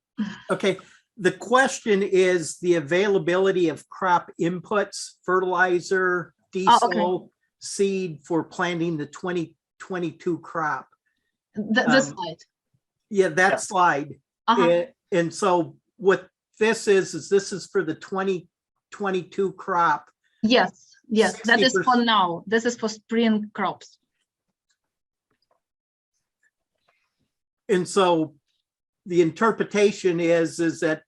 [SPEAKER 1] Okay. The question is the availability of crop inputs, fertilizer, diesel, seed for planting the 2022 crop.
[SPEAKER 2] This slide.
[SPEAKER 1] Yeah, that slide. And so what this is this is for the 2022 crop.
[SPEAKER 2] Yes, yes,
[SPEAKER 1] 60%.
[SPEAKER 2] that is for now. This is for spring crops.
[SPEAKER 1] And so the interpretation is that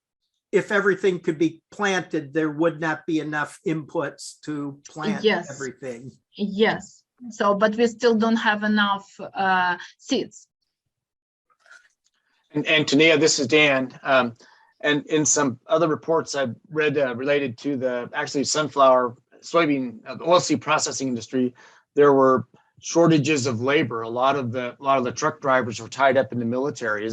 [SPEAKER 1] if everything could be planted, there would not be enough inputs to plant everything.
[SPEAKER 2] Yes. So, but we still don't have enough seeds.
[SPEAKER 3] And Antonina, this is Dan. And in some other reports I've read related to the actually sunflower, soybean, oilseed processing industry, there were shortages of labor. A lot of the truck drivers were tied up in the military,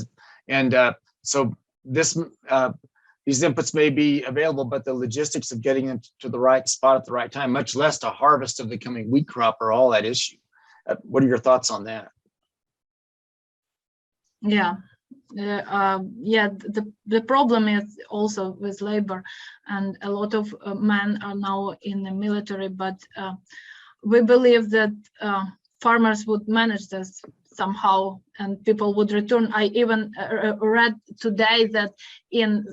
[SPEAKER 3] and so these inputs may be available, but the logistics of getting them to the right spot at the right time, much less to harvest of the coming wheat crop, are all at issue. What are your thoughts on that?
[SPEAKER 2] Yeah. The problem is also with labor, and a lot of men are now in the military, but we believe that farmers would manage this somehow, and people would return. I even read today that in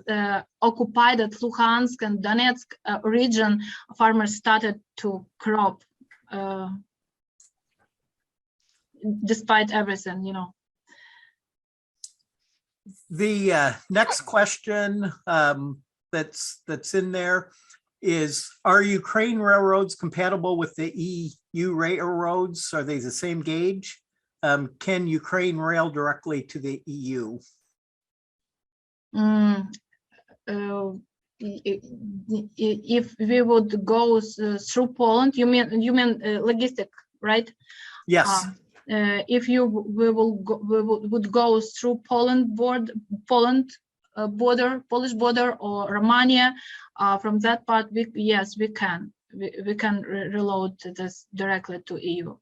[SPEAKER 2] occupied at Luhansk and Donetsk region, farmers started to crop despite everything, you know.
[SPEAKER 1] The next question that's in there is, are Ukraine railroads compatible with the EU railroads? Are they the same gauge? Can Ukraine rail directly to the EU?
[SPEAKER 2] If we would go through Poland, you mean logistic, right?
[SPEAKER 1] Yes.
[SPEAKER 2] If we would go through Polish border or Romania, from that part, yes, we can reload this directly to EU.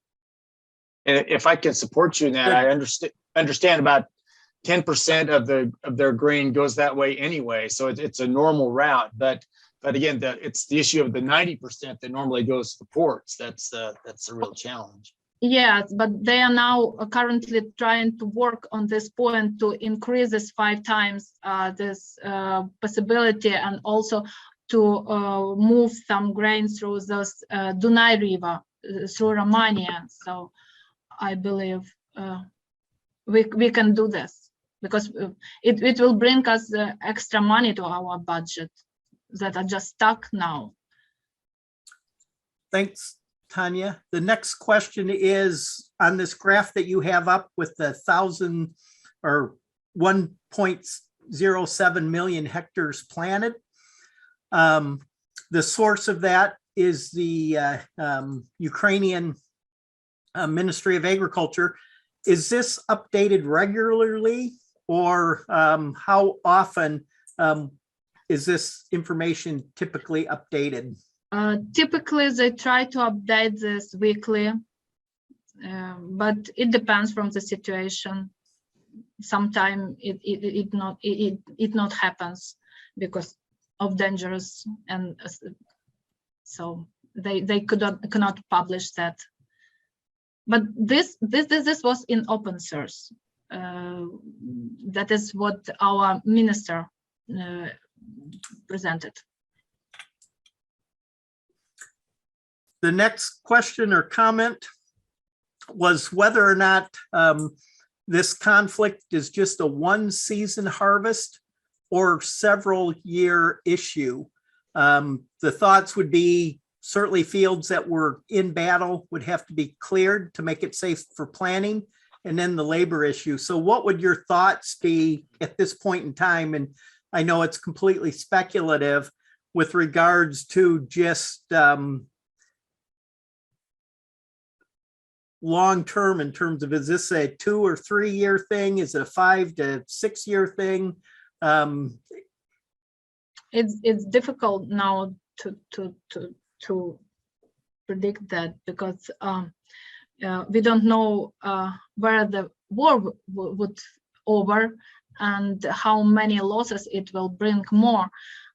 [SPEAKER 3] And if I can support you in that, I understand about 10% of their grain goes that way anyway, so it's a normal route. But again, it's the issue of the 90% that normally goes to the ports. That's the real challenge.
[SPEAKER 2] Yes, but they are now currently trying to work on this point to increase this 5 times this possibility, and also to move some grain through this Dunai River through Romania. So I believe we can do this, because it will bring us extra money to our budget that are just stuck now.
[SPEAKER 1] Thanks, Tanya. The next question is on this graph that you have up with the 1.07 million hectares planted. The source of that is the Ukrainian Ministry of Agriculture. Is this updated regularly, or how often is this information typically updated?
[SPEAKER 2] Typically, they try to update this weekly, but it depends from the situation. Sometimes it not happens because of dangers, and so they cannot publish that. But this was in open source. That is what our minister presented.
[SPEAKER 1] The next question or comment was whether or not this conflict is just a one-season harvest or several year issue. The thoughts would be certainly fields that were in battle would have to be cleared to make it safe for planting, and then the labor issue. So what would your thoughts be at this point in time? And I know it's completely speculative with regards to just long-term in terms of, is this a 2 or 3 year thing? Is it a 5 to 6 year thing?
[SPEAKER 2] It's difficult now to predict that, because we don't know where the war would over and how many losses it will bring more.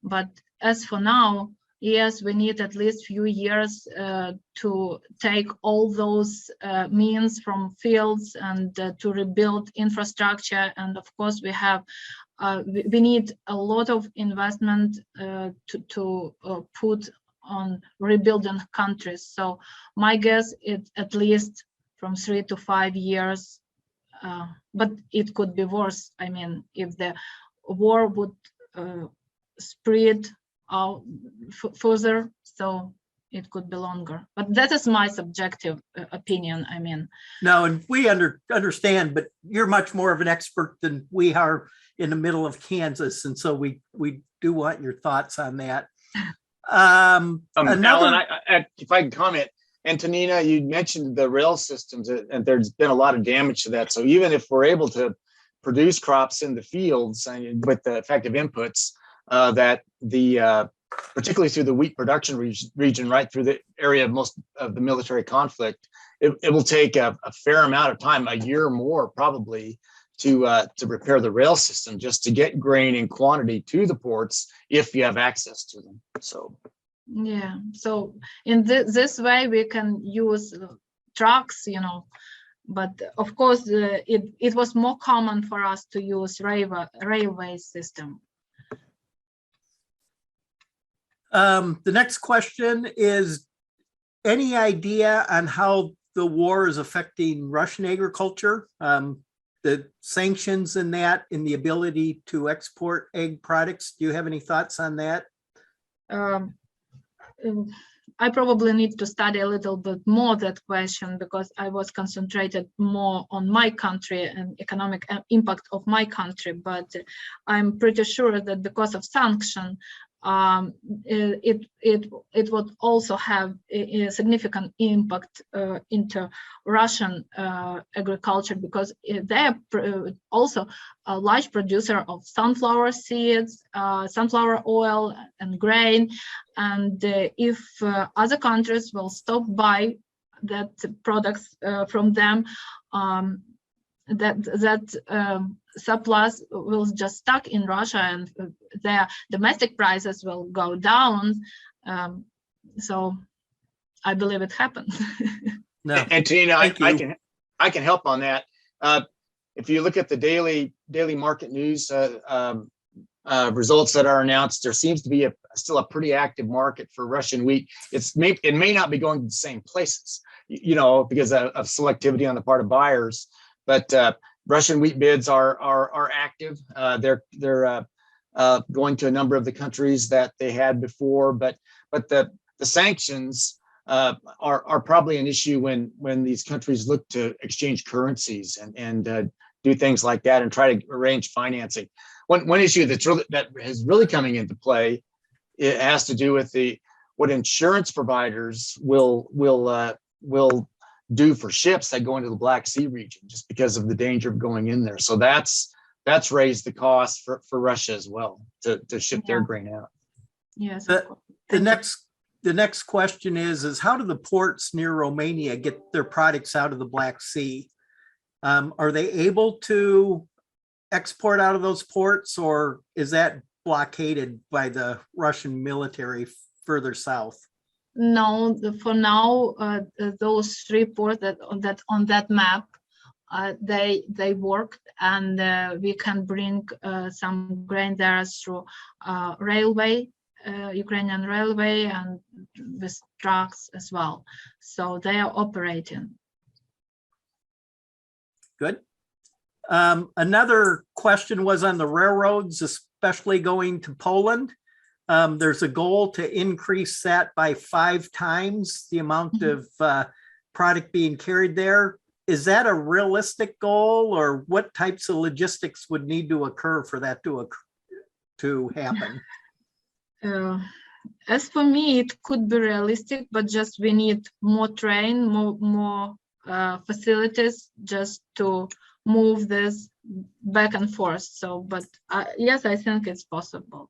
[SPEAKER 2] But as for now, yes, we need at least few years to take all those means from fields and to rebuild infrastructure. And of course, we need a lot of investment to put on rebuilding countries. So my guess is at least from 3 to 5 years, but it could be worse. I mean, if the war would spread out further, so it could be longer. But that is my subjective opinion. I mean,
[SPEAKER 1] no, and we understand, but you're much more of an expert than we are in the middle of Kansas, and so we do want your thoughts on that.
[SPEAKER 3] Alan, if I can comment, Antonina, you mentioned the rail systems, and there's been a lot of damage to that. So even if we're able to produce crops in the fields with the effective inputs, that particularly through the wheat production region, right through the area of most of the military conflict, it will take a fair amount of time, a year or more probably, to repair the rail system just to get grain in quantity to the ports if you have access to them. So
[SPEAKER 2] yeah, so in this way we can use trucks, you know, But of course, it was more common for us to use railway system.
[SPEAKER 1] The next question is, any idea on how the war is affecting Russian agriculture? The sanctions in that, in the ability to export egg products. Do you have any thoughts on that?
[SPEAKER 2] I probably need to study a little bit more that question, because I was concentrated more on my country and economic impact of my country. But I'm pretty sure that because of sanction, it would also have a significant impact into Russian agriculture, because they are also a large producer of sunflower seeds, sunflower oil and grain. And if other countries will stop buy that products from them, that surplus will just stuck in Russia, and their domestic prices will go down. So I believe it happened.
[SPEAKER 1] No.
[SPEAKER 3] Antonina,
[SPEAKER 1] Thank you.
[SPEAKER 3] I can help on that. If you look at the daily market news results that are announced, there seems to be still a pretty active market for Russian wheat. It may not be going to the same places, because of selectivity on the part of buyers. But Russian wheat bids are active. They're going to a number of the countries that they had before. But the sanctions are probably an issue when these countries look to exchange currencies and do things like that and try to arrange financing. One issue that is really coming into play, it has to do with what insurance providers will do for ships that go into the Black Sea region, just because of the danger of going in there. So that's raised the cost for Russia as well to ship their grain out.
[SPEAKER 2] Yes.
[SPEAKER 1] The next question is how do the ports near Romania get their products out of the Black Sea? Are they able to export out of those ports, or is that blockaded by the Russian military further south?
[SPEAKER 2] No, for now, those three ports that on that map, they work, and we can bring some grain there through railway, Ukrainian railway, and with trucks as well. So they are operating.
[SPEAKER 1] Good. Another question was on the railroads, especially going to Poland. There's a goal to increase that by 5 times the amount of product being carried there. Is that a realistic goal, or what types of logistics would need to occur for that to happen?
[SPEAKER 2] As for me, it could be realistic, but just we need more train, more facilities just to move this back and forth. So, but yes, I think it's possible.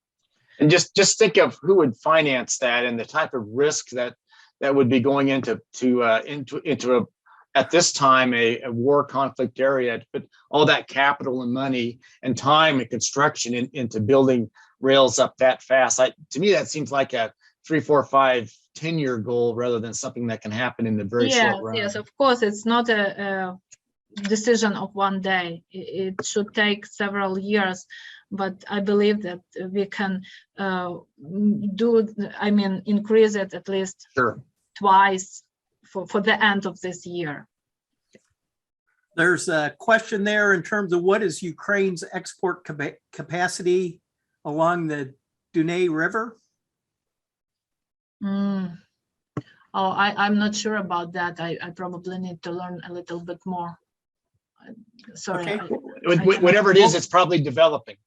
[SPEAKER 3] And just think of who would finance that and the type of risk that would be going into at this time a war conflict area, to put all that capital and money and time and construction into building rails up that fast. To me, that seems like a 3, 4, 5, 10-year goal rather than something that can happen in the very short run.
[SPEAKER 2] Yes, of course, it's not a decision of one day. It should take several years, but I believe that we can increase it at least twice for the end of this year.
[SPEAKER 1] There's a question there in terms of what is Ukraine's export capacity along the Dunay River?
[SPEAKER 2] I'm not sure about that. I probably need to learn a little bit more. Sorry.
[SPEAKER 3] Okay. Whatever it is, it's probably developing.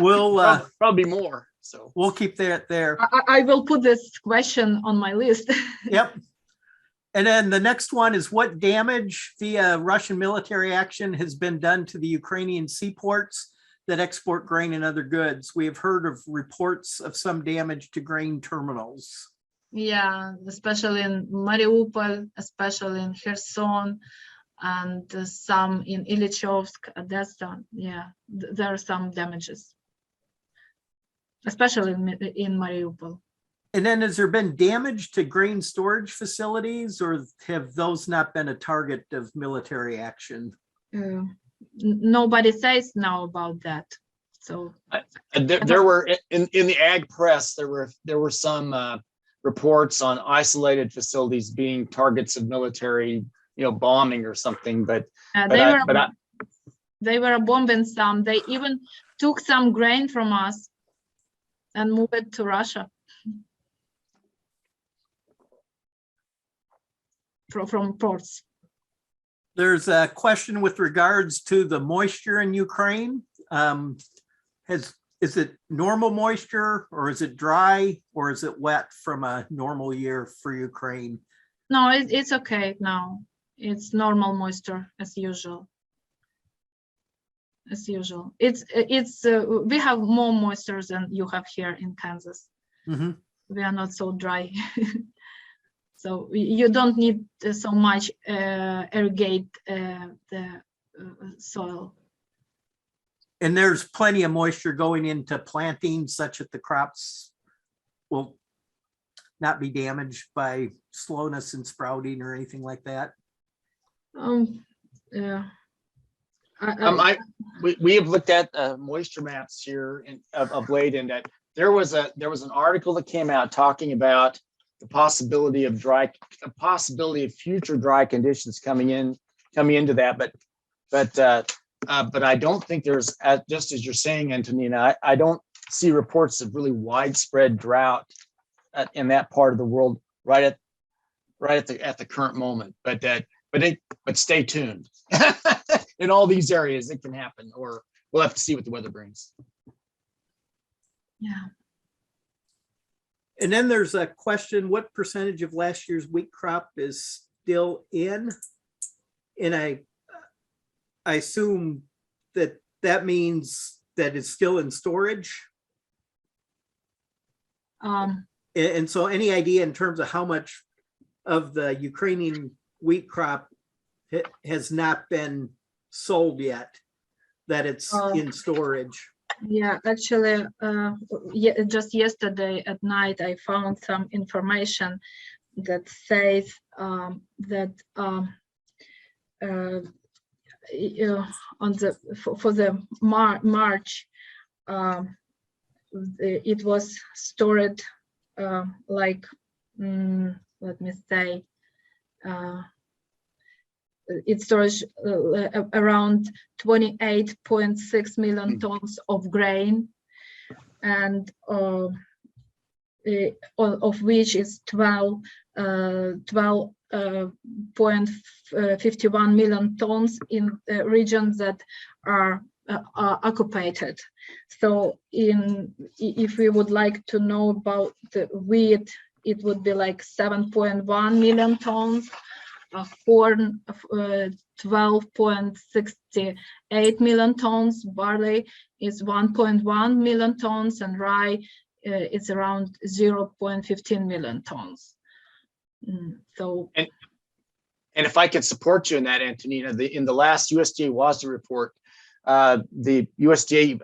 [SPEAKER 1] We'll
[SPEAKER 3] probably more. So
[SPEAKER 1] we'll keep that there.
[SPEAKER 2] I will put this question on my list.
[SPEAKER 1] Yep. And then the next one is what damage via Russian military action has been done to the Ukrainian seaports that export grain and other goods? We have heard of reports of some damage to grain terminals.
[SPEAKER 2] Yeah, especially in Mariupol, especially in Kherson, and some in Ilyichovsk, Odessa. Yeah, there are some damages, especially in Mariupol.
[SPEAKER 1] And then has there been damage to grain storage facilities, or have those not been a target of military action?
[SPEAKER 2] Nobody says now about that. So
[SPEAKER 3] There were in the ag press, there were some reports on isolated facilities being targets of military, bombing or something. But
[SPEAKER 2] they were bombing some. They even took some grain from us and moved it to Russia from ports.
[SPEAKER 1] There's a question with regards to the moisture in Ukraine. Is it normal moisture, or is it dry, or is it wet from a normal year for Ukraine?
[SPEAKER 2] No, it's okay now. It's normal moisture as usual. As usual, it's we have more moisture than you have here in Kansas.
[SPEAKER 1] Mm-hmm.
[SPEAKER 2] We are not so dry. So you don't need so much irrigate the soil.
[SPEAKER 1] And there's plenty of moisture going into planting such that the crops will not be damaged by slowness in sprouting or anything like that.
[SPEAKER 2] Yeah.
[SPEAKER 3] We have looked at moisture maps here of late, and that there was an article that came out talking about the possibility of future dry conditions coming into that, but I don't think there's, just as you're saying, Antonina, I don't see reports of really widespread drought in that part of the world right at the current moment. But stay tuned. In all these areas, it can happen, or we'll have to see what the weather brings.
[SPEAKER 2] Yeah.
[SPEAKER 1] And then there's a question, what percentage of last year's wheat crop is still in? And I assume that means that it's still in storage. And so any idea in terms of how much of the Ukrainian wheat crop has not been sold yet, that it's in storage?
[SPEAKER 2] Yeah, actually, just yesterday at night, I found some information that says that for the March, it was stored like, let me say, it stores around 28.6 million tons of grain, and of which is 12.51 million tons in regions that are occupied. So if we would like to know about the wheat, it would be like 7.1 million tons. Corn, 12.68 million tons. Barley is 1.1 million tons, and rye is around 0.15 million tons. So,
[SPEAKER 3] and if I could support you in that, Antonina, in the last USDA WASDE report, the USDA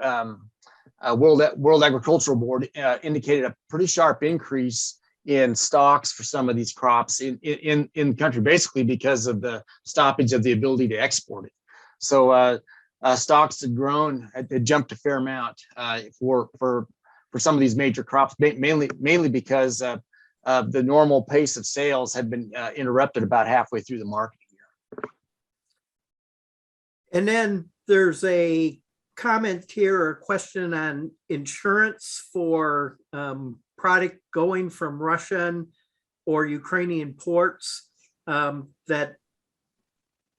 [SPEAKER 3] World Agricultural Board indicated a pretty sharp increase in stocks for some of these crops in the country, basically because of the stoppage of the ability to export it. So stocks had grown, had jumped a fair amount for some of these major crops, mainly because the normal pace of sales had been interrupted about halfway through the marketing year.
[SPEAKER 1] And then there's a comment here, or a question on insurance for product going from Russian or Ukrainian ports, that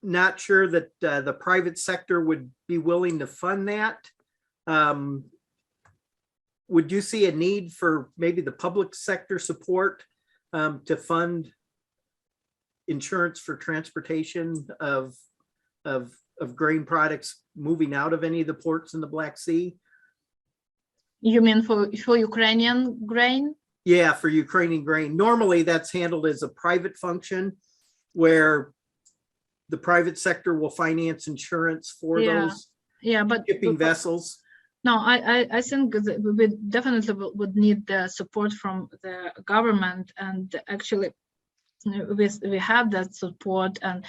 [SPEAKER 1] not sure that the private sector would be willing to fund that. Would you see a need for maybe the public sector support to fund insurance for transportation of grain products moving out of any of the ports in the Black Sea?
[SPEAKER 2] you mean for Ukrainian grain?
[SPEAKER 1] Yeah, for Ukrainian grain. Normally that's handled as a private function where the private sector will finance insurance for those
[SPEAKER 2] but
[SPEAKER 1] shipping vessels.
[SPEAKER 2] No, I think that we definitely would need the support from the government, and actually we have that support, and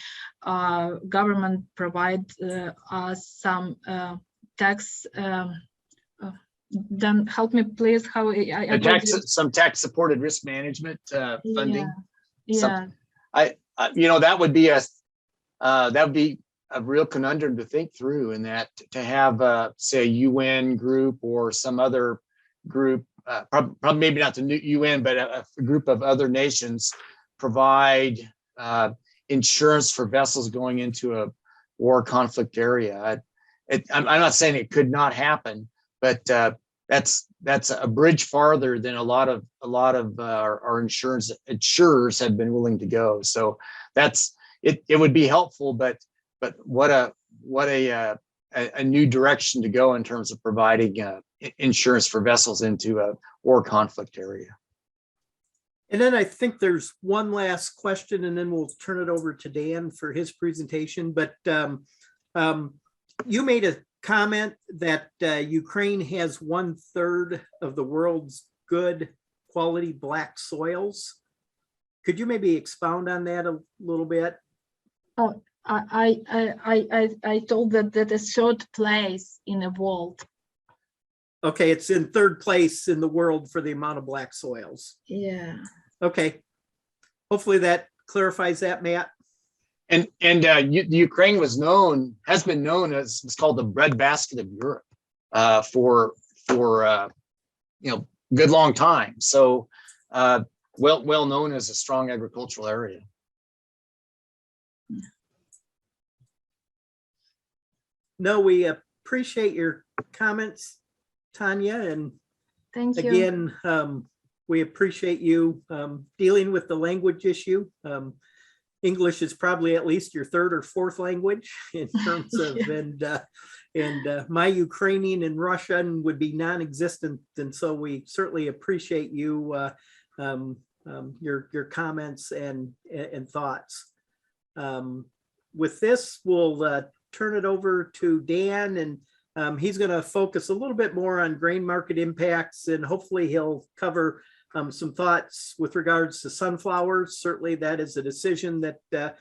[SPEAKER 2] government provide us some tax. Then help me please. How
[SPEAKER 3] some tax supported risk management funding.
[SPEAKER 2] Yeah.
[SPEAKER 3] That would be a real conundrum to think through, in that to have say a UN group or some other group, probably maybe not the new UN, but a group of other nations provide insurance for vessels going into a war conflict area. I'm not saying it could not happen, but that's a bridge farther than a lot of our insurers have been willing to go. So that's it. It would be helpful, but what a new direction to go in terms of providing insurance for vessels into a war conflict area.
[SPEAKER 1] And then I think there's one last question, and then we'll turn it over to Dan for his presentation. But you made a comment that Ukraine has 1/3 of the world's good quality black soils. Could you maybe expound on that a little bit?
[SPEAKER 2] Oh, I told that a third place in the world.
[SPEAKER 1] Okay, it's in 3rd place in the world for the amount of black soils.
[SPEAKER 2] Yeah.
[SPEAKER 1] Okay. Hopefully that clarifies that, Matt.
[SPEAKER 3] And Ukraine has been known as, it's called the breadbasket of Europe for good long time. So well known as a strong agricultural area.
[SPEAKER 1] No, we appreciate your comments, Tanya, and
[SPEAKER 2] Thank you.
[SPEAKER 1] again, we appreciate you dealing with the language issue. English is probably at least your 3rd or 4th language in terms of, and my Ukrainian and Russian would be non-existent. And so we certainly appreciate you, your comments and thoughts. With this, we'll turn it over to Dan, and he's going to focus a little bit more on grain market impacts, and hopefully he'll cover some thoughts with regards to sunflowers. Certainly that is a decision that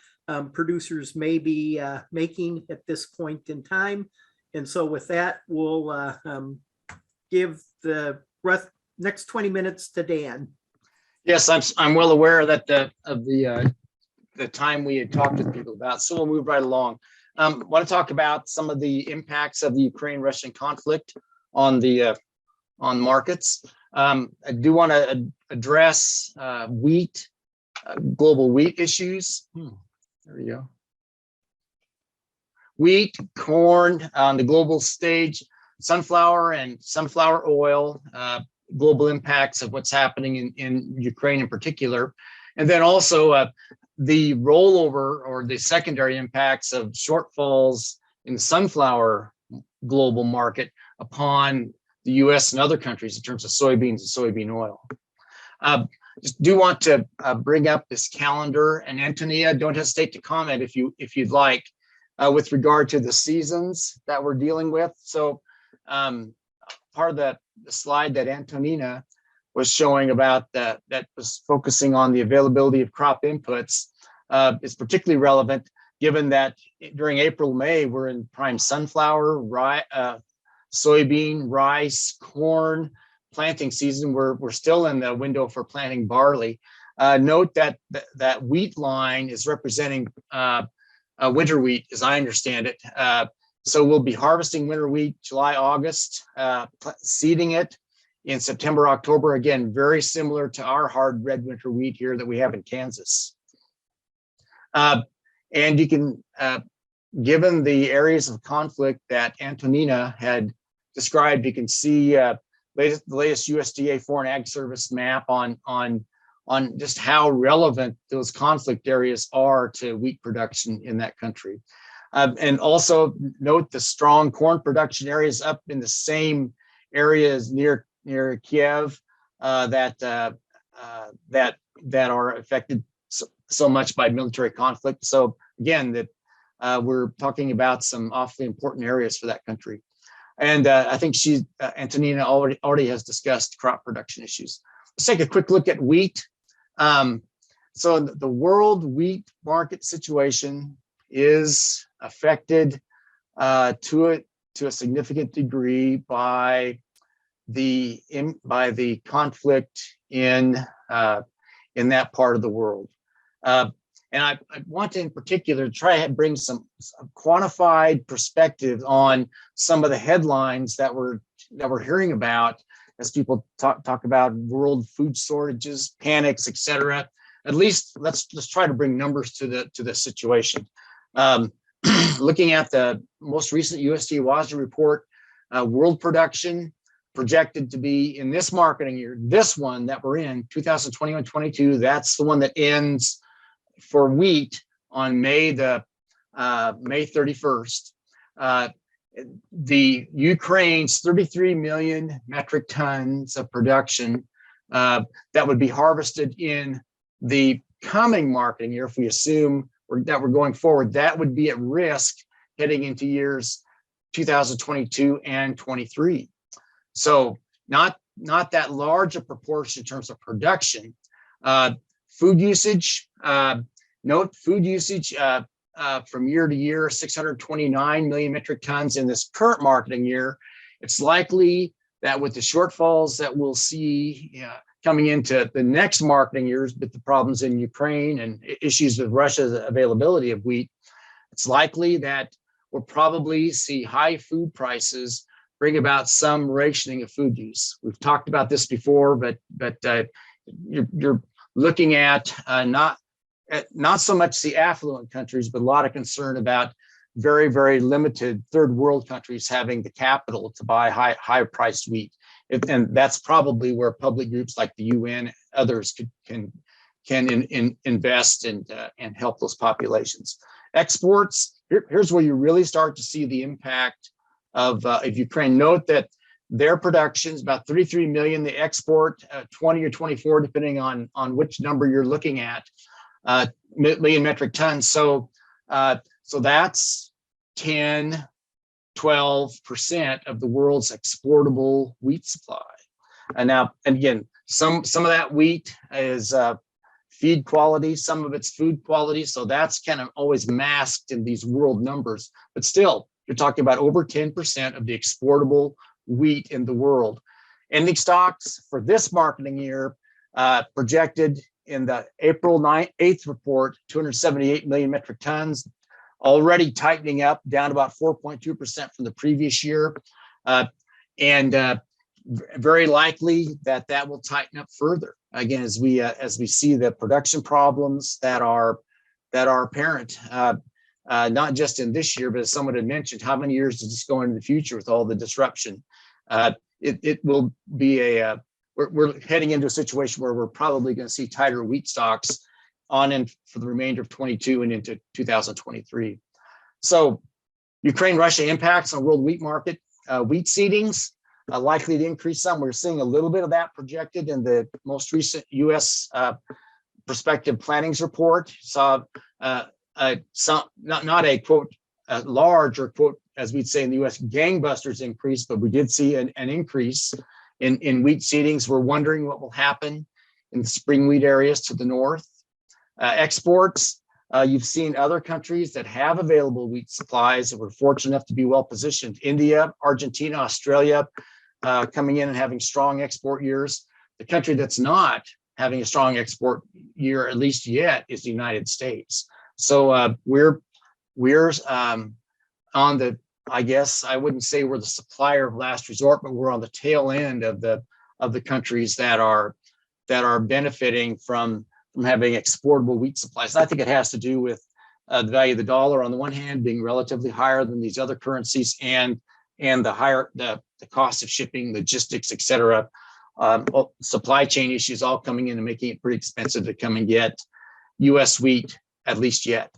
[SPEAKER 1] producers may be making at this point in time. And so with that, we'll give the next 20 minutes to Dan.
[SPEAKER 3] Yes, I'm well aware that of the time we had talked with people about, so we'll move right along. I want to talk about some of the impacts of the Ukraine-Russian conflict on markets. I do want to address wheat, global wheat issues. There we go. Wheat, corn on the global stage, sunflower and sunflower oil, global impacts of what's happening in Ukraine in particular. And then also the rollover or the secondary impacts of shortfalls in the sunflower global market upon the US and other countries in terms of soybeans and soybean oil. Just do want to bring up this calendar, and Antonina, don't hesitate to comment if you'd like, with regard to the seasons that we're dealing with. So part of the slide that Antonina was showing about that was focusing on the availability of crop inputs is particularly relevant, given that during April, May, we're in prime sunflower, soybean, rice, corn planting season. We're still in the window for planting barley. Note that that wheat line is representing winter wheat, as I understand it. So we'll be harvesting winter wheat July, August, seeding it in September, October. Again, very similar to our hard red winter wheat here that we have in Kansas. And you can, given the areas of conflict that Antonina had described, you can see the latest USDA Foreign Ag Service map on just how relevant those conflict areas are to wheat production in that country. And also note the strong corn production areas up in the same areas near Kiev that are affected so much by military conflict. So again, that we're talking about some awfully important areas for that country. And I think Antonina already has discussed crop production issues. Let's take a quick look at wheat. So the world wheat market situation is affected to a significant degree by the conflict in that part of the world. And I want to, in particular, try to bring some quantified perspective on some of the headlines that we're hearing about as people talk about world food shortages, panics, etc. At least let's try to bring numbers to the situation. Looking at the most recent USDA WASDE report, world production projected to be in this marketing year, this one that we're in, 2021-22, that's the one that ends for wheat on May 31st. The Ukraine's 33 million metric tons of production that would be harvested in the coming marketing year, if we assume that we're going forward, that would be at risk heading into years 2022 and 23. So not that large a proportion in terms of production. Food usage, note food usage from year to year, 629 million metric tons in this current marketing year. It's likely that with the shortfalls that we'll see coming into the next marketing years, with the problems in Ukraine and issues with Russia's availability of wheat, it's likely that we'll probably see high food prices bring about some rationing of food use. We've talked about this before, but you're looking at not so much the affluent countries, but a lot of concern about very, very limited third world countries having the capital to buy high priced wheat. And that's probably where public groups like the UN, others can invest and help those populations. Exports, here's where you really start to see the impact of Ukraine. Note that their production is about 33 million. They export 20 or 24, depending on which number you're looking at, million metric tons. So that's 10, 12% of the world's exportable wheat supply. And again, some of that wheat is feed quality, some of it's food quality. So that's kind of always masked in these world numbers. But still, you're talking about over 10% of the exportable wheat in the world. Ending stocks for this marketing year projected in the April 8th report, 278 million metric tons, already tightening up, down about 4.2% from the previous year. And very likely that will tighten up further. Again, as we see the production problems that are apparent, not just in this year, but as someone had mentioned, how many years does this go into the future with all the disruption? It will be we're heading into a situation where we're probably going to see tighter wheat stocks on and for the remainder of 22 and into 2023. So Ukraine-Russia impacts on world wheat market, wheat seedings likely to increase some. We're seeing a little bit of that projected in the most recent U.S. prospective plannings report. Saw not a quote a large or quote, as we'd say in the U.S., gangbusters increase, but we did see an increase in wheat seedings. We're wondering what will happen in the spring wheat areas to the north. Exports, you've seen other countries that have available wheat supplies that were fortunate enough to be well positioned. India, Argentina, Australia coming in and having strong export years. The country that's not having a strong export year, at least yet, is the United States. So we're on the, I guess I wouldn't say we're the supplier of last resort, but we're on the tail end of the countries that are benefiting from having exportable wheat supplies. And I think it has to do with the value of the dollar on the one hand being relatively higher than these other currencies, and the cost of shipping, logistics, et cetera, supply chain issues all coming in and making it pretty expensive to come and get U.S. wheat, at least yet.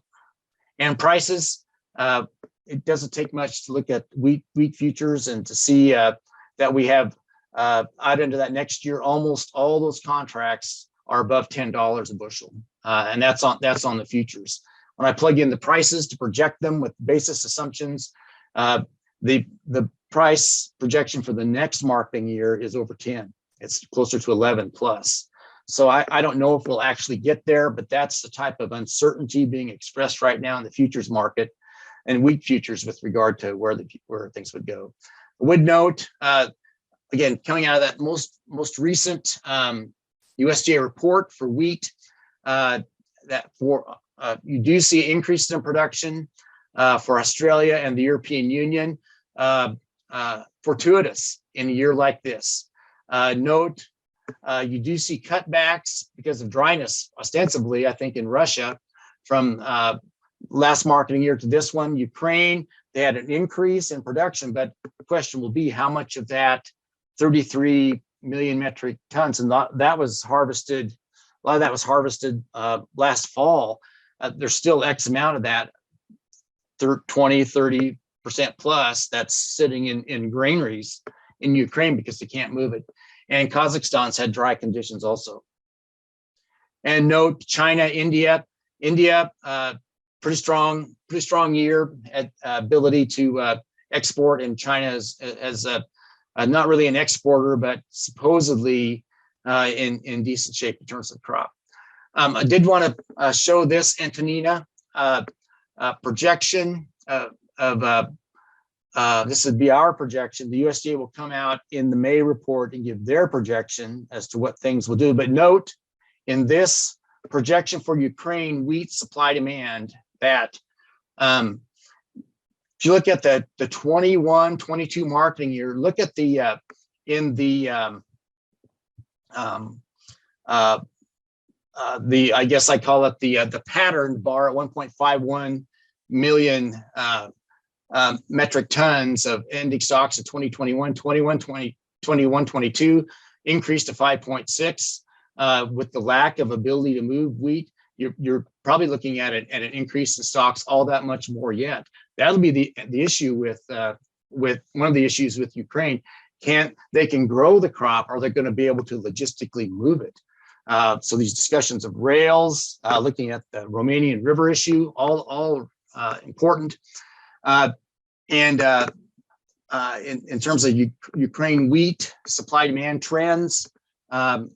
[SPEAKER 3] And prices, it doesn't take much to look at wheat futures and to see that we have out into that next year, almost all those contracts are above $10 a bushel, and that's on the futures. When I plug in the prices to project them with basis assumptions, the price projection for the next marketing year is over 10. It's closer to 11 plus. So I don't know if we'll actually get there, but that's the type of uncertainty being expressed right now in the futures market and wheat futures with regard to where things would go. I would note, again, coming out of that most recent USDA report for wheat, that you do see increases in production for Australia and the European Union, fortuitous in a year like this. Note, you do see cutbacks because of dryness, ostensibly, I think, in Russia from last marketing year to this one. Ukraine, they had an increase in production, but the question will be how much of that 33 million metric tons, and that was harvested, a lot of that was harvested last fall. There's still X amount of that, 20-30% plus, that's sitting in granaries in Ukraine because they can't move it. And Kazakhstan's had dry conditions also. And note China, India, pretty strong year at ability to export, and China as not really an exporter, but supposedly in decent shape in terms of crop. I did want to show this Antonina projection of this would be our projection. The USDA will come out in the May report and give their projection as to what things will do. But note in this projection for Ukraine wheat supply demand that if you look at the 21-22 marketing year, look at the I guess I call it the patterned bar at 1.51 million metric tons of ending stocks of 2021, 22 increased to 5.6 with the lack of ability to move wheat. You're probably looking at an increase in stocks all that much more yet. That'll be the issue with one of the issues with Ukraine. They can grow the crop, or they're going to be able to logistically move it. So these discussions of rails, looking at the Romanian river issue, all important. And in terms of Ukraine wheat supply demand trends, and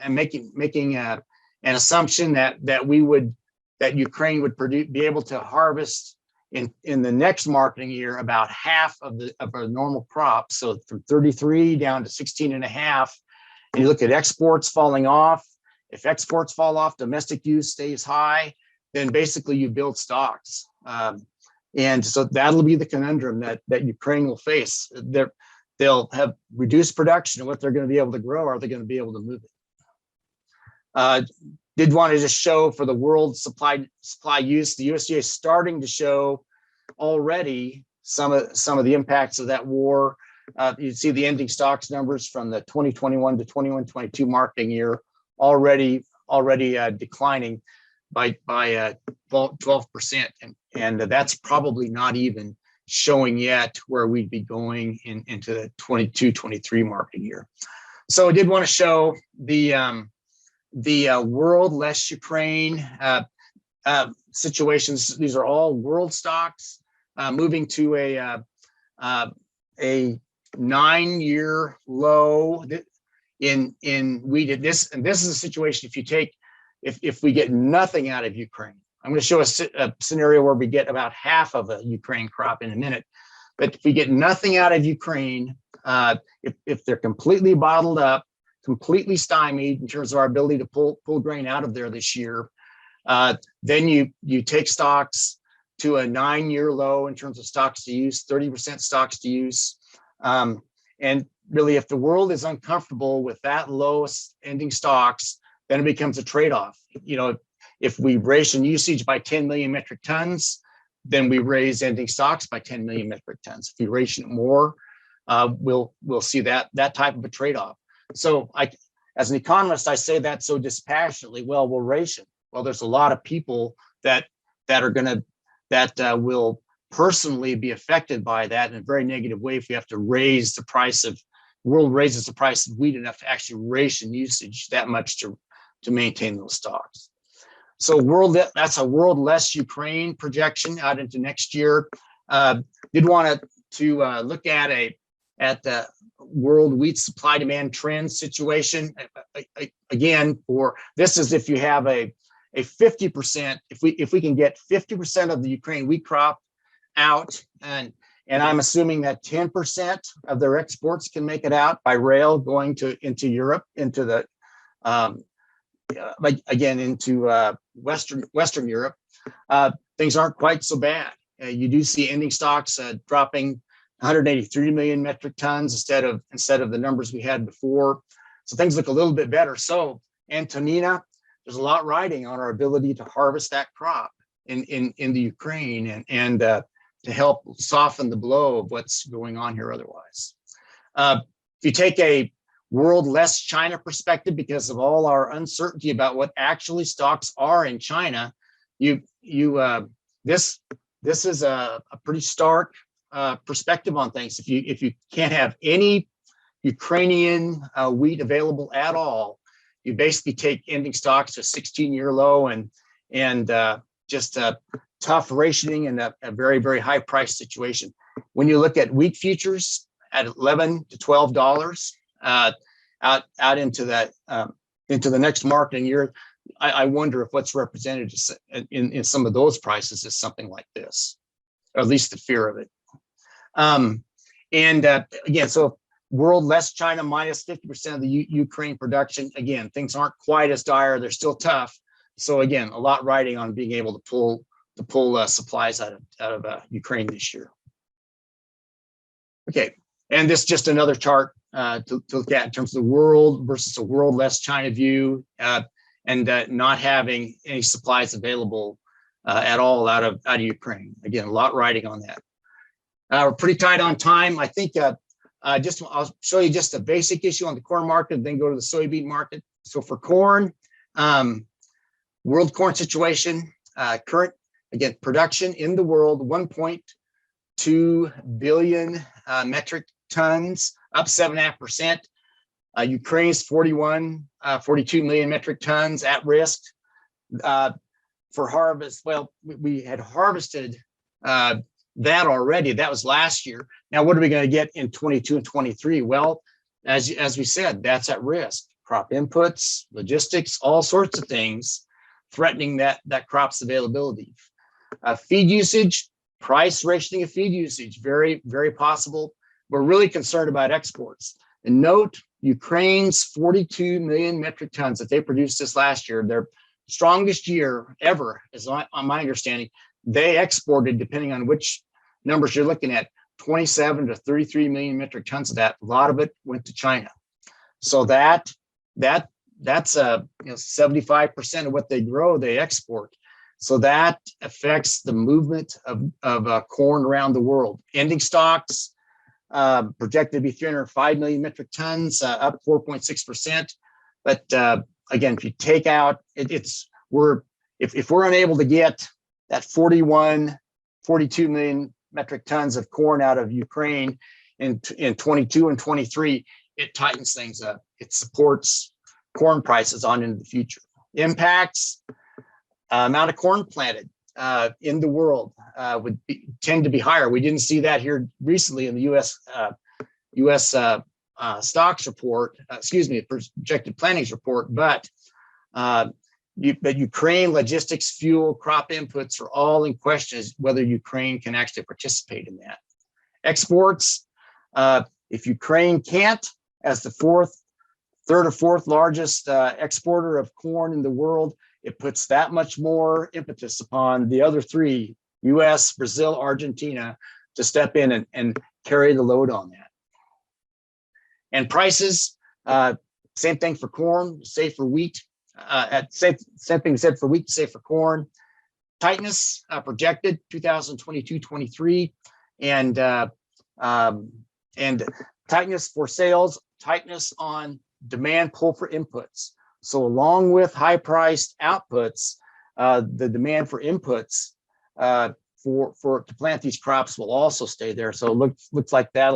[SPEAKER 3] making an assumption that Ukraine would be able to harvest in the next marketing year about half of a normal crop, so from 33 down to 16 and a half. And you look at exports falling off. If exports fall off, domestic use stays high, then basically you build stocks. And so that'll be the conundrum that Ukraine will face. They'll have reduced production, and what they're going to be able to grow, are they going to be able to move it? Did want to just show for the world supply use, the USDA is starting to show already some of the impacts of that war. You see the ending stocks numbers from the 2021 to 21-22 marketing year already declining by 12%, and that's probably not even showing yet where we'd be going into the 22-23 marketing year. So I did want to show the world less Ukraine situations. These are all world stocks moving to a 9-year low in wheat. This is a situation if we get nothing out of Ukraine. I'm going to show a scenario where we get about half of a Ukraine crop in a minute. But if we get nothing out of Ukraine, if they're completely bottled up, completely stymied in terms of our ability to pull grain out of there this year, then you take stocks to a 9-year low in terms of stocks to use, 30% stocks to use. And really, if the world is uncomfortable with that low ending stocks, then it becomes a trade-off. If we ration usage by 10 million metric tons, then we raise ending stocks by 10 million metric tons. If we ration it more, we'll see that type of a trade-off. So as an economist, I say that so dispassionately. Well, we'll ration. Well, there's a lot of people that will personally be affected by that in a very negative way if we have to raise the price of world raises the price of wheat enough to actually ration usage that much to maintain those stocks. So that's a world less Ukraine projection out into next year. Did want to look at at the world wheat supply demand trend situation. Again, for this is if you have a 50%, if we can get 50% of the Ukraine wheat crop out, and I'm assuming that 10% of their exports can make it out by rail going into Europe, into the again into Western Europe, things aren't quite so bad. You do see ending stocks dropping 183 million metric tons instead of the numbers we had before. So things look a little bit better. So Antonina, there's a lot riding on our ability to harvest that crop in the Ukraine and to help soften the blow of what's going on here otherwise. If you take a world less China perspective, because of all our uncertainty about what actually stocks are in China, this is a pretty stark perspective on things. If you can't have any Ukrainian wheat available at all, you basically take ending stocks to a 16-year low and just tough rationing and a very, very high price situation. When you look at wheat futures at $11 to $12 out into the next marketing year, I wonder if what's represented in some of those prices is something like this, or at least the fear of it. Again, so world less China minus 50% of the Ukraine production. Again, things aren't quite as dire. They're still tough. So again, a lot riding on being able to pull supplies out of Ukraine this year. Okay, and this is just another chart to look at in terms of the world versus a world less China view, and not having any supplies available at all out of Ukraine. Again, a lot riding on that. We're pretty tight on time. I think I'll show you just a basic issue on the corn market, then go to the soybean market. So for corn, world corn situation, current, again, production in the world, 1.2 billion metric tons, up 7.5%. Ukraine's 42 million metric tons at risk for harvest. Well, we had harvested that already. That was last year. Now, what are we going to get in 22 and 23? Well, as we said, that's at risk. Crop inputs, logistics, all sorts of things threatening that crop's availability. Feed usage, price rationing of feed usage, very, very possible. We're really concerned about exports. And note, Ukraine's 42 million metric tons that they produced this last year, their strongest year ever, is on my understanding. They exported, depending on which numbers you're looking at, 27 to 33 million metric tons of that. A lot of it went to China. So that's 75% of what they grow, they export. So that affects the movement of corn around the world. Ending stocks projected to be 305 million metric tons, up 4.6%. But again, if you take out, if we're unable to get that 42 million metric tons of corn out of Ukraine in 22 and 23, it tightens things up. It supports corn prices on into the future. Impacts, amount of corn planted in the world would tend to be higher. We didn't see that here recently in the U.S. stocks report, projected plantings report, but Ukraine logistics, fuel, crop inputs are all in question as whether Ukraine can actually participate in that. Exports, if Ukraine can't, as the third or fourth largest exporter of corn in the world, it puts that much more impetus upon the other three, US, Brazil, Argentina, to step in and carry the load on that. And prices, same thing for corn, say for wheat. Same thing said for wheat, say for corn. Tightness projected 2022-23, and tightness for sales, tightness on demand pull for inputs. So along with high-priced outputs, the demand for inputs to plant these crops will also stay there. So it looks like that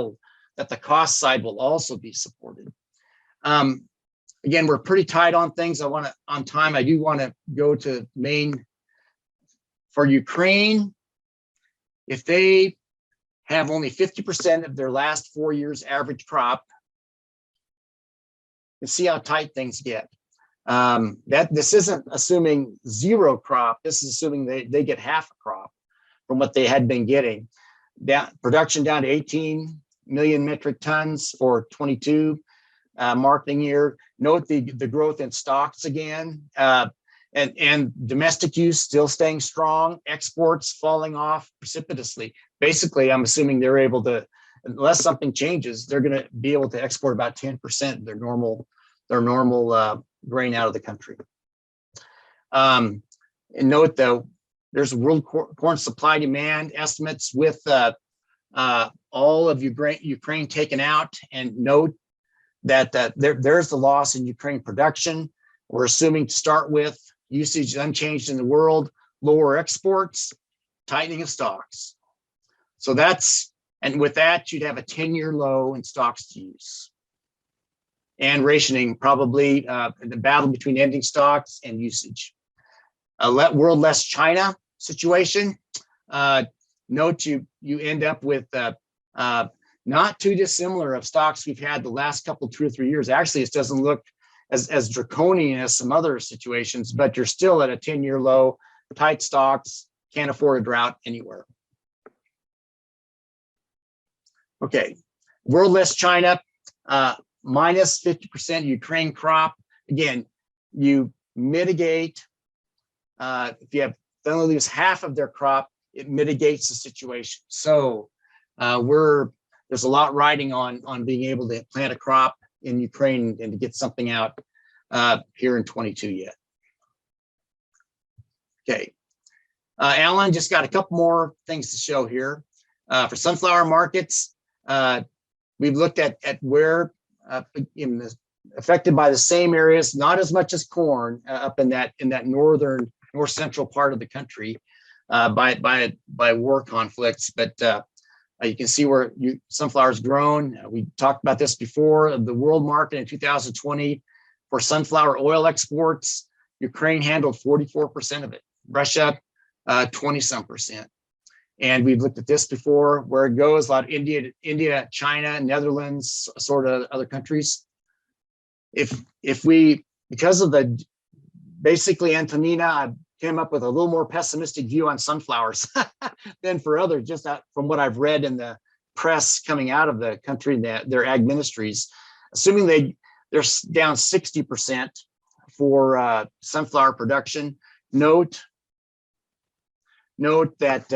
[SPEAKER 3] the cost side will also be supported. Again, we're pretty tight on things. On time. I do want to go to main for Ukraine. If they have only 50% of their last 4 years average crop. And see how tight things get. This isn't assuming zero crop. This is assuming they get half a crop from what they had been getting. Production down to 18 million metric tons for 22 marketing year. Note the growth in stocks again, and domestic use still staying strong. Exports falling off precipitously. Basically, I'm assuming they're able to, unless something changes, they're going to be able to export about 10% of their normal grain out of the country. And note though, there's world corn supply demand estimates with all of Ukraine taken out, and note that there's the loss in Ukraine production. We're assuming to start with usage unchanged in the world, lower exports, tightening of stocks. So and with that, you'd have a 10-year low in stocks to use. And rationing, probably the battle between ending stocks and usage. World less China situation. Note you end up with not too dissimilar of stocks we've had the last couple, 2 or 3 years. Actually, it doesn't look as draconian as some other situations, but you're still at a 10-year low, tight stocks, can't afford a drought anywhere. Okay, world less China, minus 50% Ukraine crop. Again, you mitigate, if they only lose half of their crop, it mitigates the situation. So there's a lot riding on being able to plant a crop in Ukraine and to get something out here in 22 yet. Okay, Alan just got a couple more things to show here. For sunflower markets, we've looked at where affected by the same areas, not as much as corn up in that north central part of the country by war conflicts, but you can see where sunflower's grown. We talked about this before. The world market in 2020 for sunflower oil exports, Ukraine handled 44% of it. Russia, 20-some%. And we've looked at this before, where it goes, a lot of India, China, Netherlands, sort of other countries. If we, because of basically Antonina, I came up with a little more pessimistic view on sunflowers than for others, just from what I've read in the press coming out of the country, their ag ministries, assuming they're down 60% for sunflower production. Note that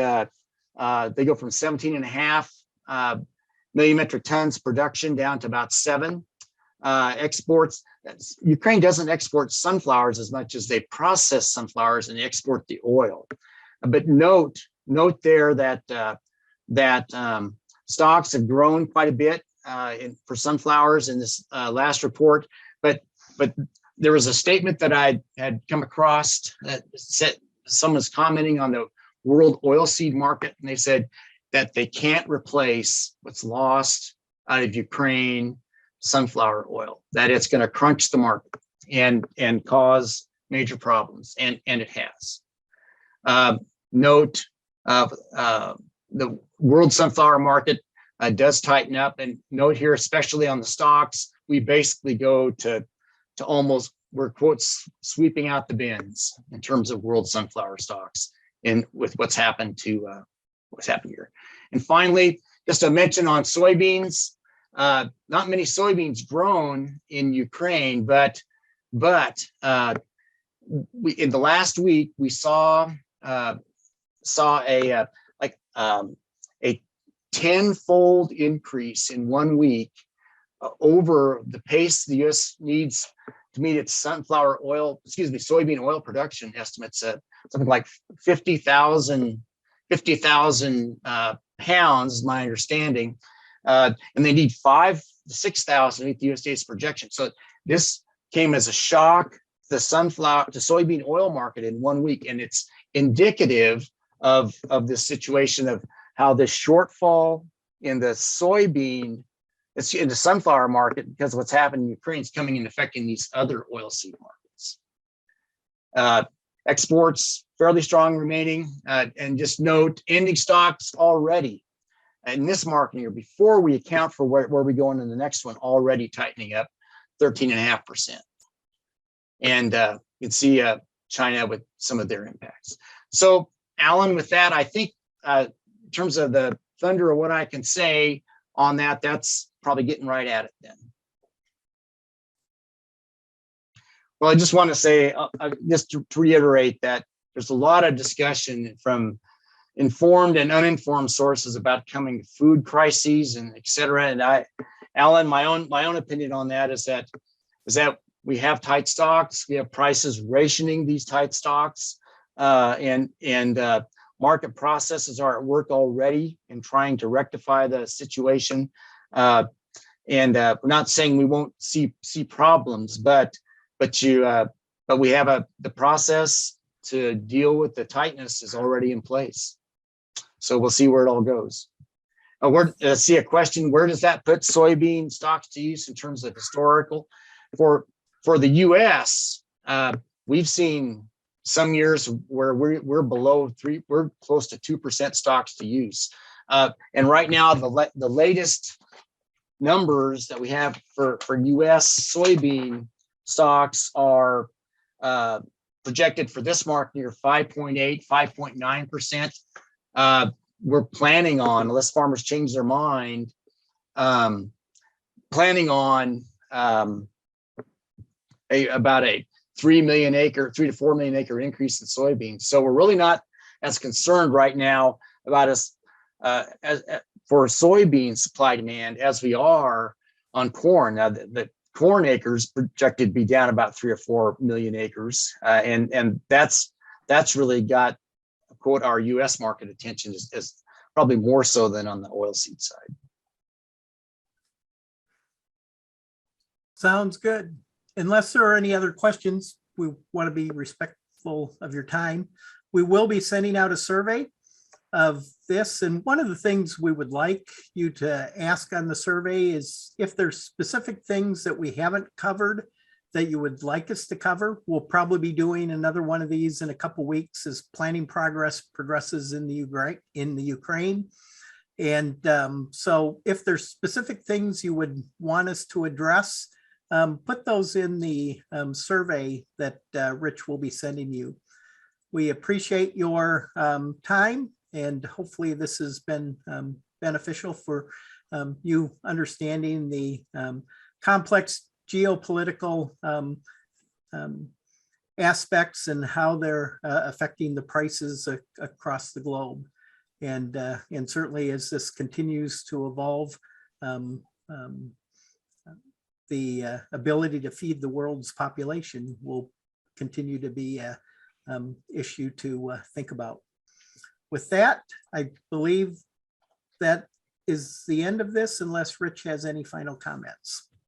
[SPEAKER 3] they go from 17.5 million metric tons production down to about 7. Exports, Ukraine doesn't export sunflowers as much as they process sunflowers and export the oil. But note there that stocks have grown quite a bit for sunflowers in this last report. But there was a statement that I had come across that said, someone's commenting on the world oilseed market, and they said that they can't replace what's lost out of Ukraine sunflower oil, that it's going to crunch the market and cause major problems, and it has. Note the world sunflower market does tighten up, and note here, especially on the stocks, we basically go to almost, we're quotes sweeping out the bins in terms of world sunflower stocks, and with what's happened here. And finally, just a mention on soybeans. Not many soybeans grown in Ukraine, but in the last week we saw a 10-fold increase in 1 week over the pace the U.S. needs to meet its soybean oil production estimates at something like 50,000 pounds, is my understanding. And they need 5,000 to 6,000 to meet the USDA's projection. So this came as a shock to the soybean oil market in 1 week, and it's indicative of this situation of how the shortfall in the in the sunflower market, because of what's happened in Ukraine, is coming and affecting these other oilseed markets. Exports fairly strong remaining, and just note ending stocks already in this marketing year, before we account for where we go into the next one, already tightening up 13.5%. And you can see China with some of their impacts. So Alan, with that, I think in terms of the thunder or what I can say on that, that's probably getting right at it then. Well, I just want to say, just to reiterate that there's a lot of discussion from informed and uninformed sources about coming food crises and et cetera. And Alan, my own opinion on that is that we have tight stocks, we have prices rationing these tight stocks, and market processes are at work already in trying to rectify the situation. And we're not saying we won't see problems, but we have the process to deal with the tightness is already in place. So we'll see where it all goes. See a question, where does that put soybean stocks to use in terms of historical? For the US, we've seen some years where we're below 3%, we're close to 2% stocks to use. And right now, the latest numbers that we have for US soybean stocks are projected for this market year 5.8, 5.9%. We're planning on, unless farmers change their mind, planning on about a 3 to 4 million acre increase in soybeans. So we're really not as concerned right now about us for soybean supply demand as we are on corn. Now the corn acres projected to be down about 3 or 4 million acres, and that's really got, quote, our U.S. market attention is probably more so than on the oilseed side.
[SPEAKER 1] Sounds good. Unless there are any other questions, we want to be respectful of your time. We will be sending out a survey of this. And one of the things we would like you to ask on the survey is if there's specific things that we haven't covered that you would like us to cover. We'll probably be doing another one of these in a couple of weeks as planning progresses in the Ukraine. And so if there's specific things you would want us to address, put those in the survey that Rich will be sending you. We appreciate your time, and hopefully this has been beneficial for you understanding the complex geopolitical aspects and how they're affecting the prices across the globe. And certainly as this continues to evolve, the ability to feed the world's population will continue to be an issue to think about. With that, I believe that is the end of this, unless Rich has any final comments.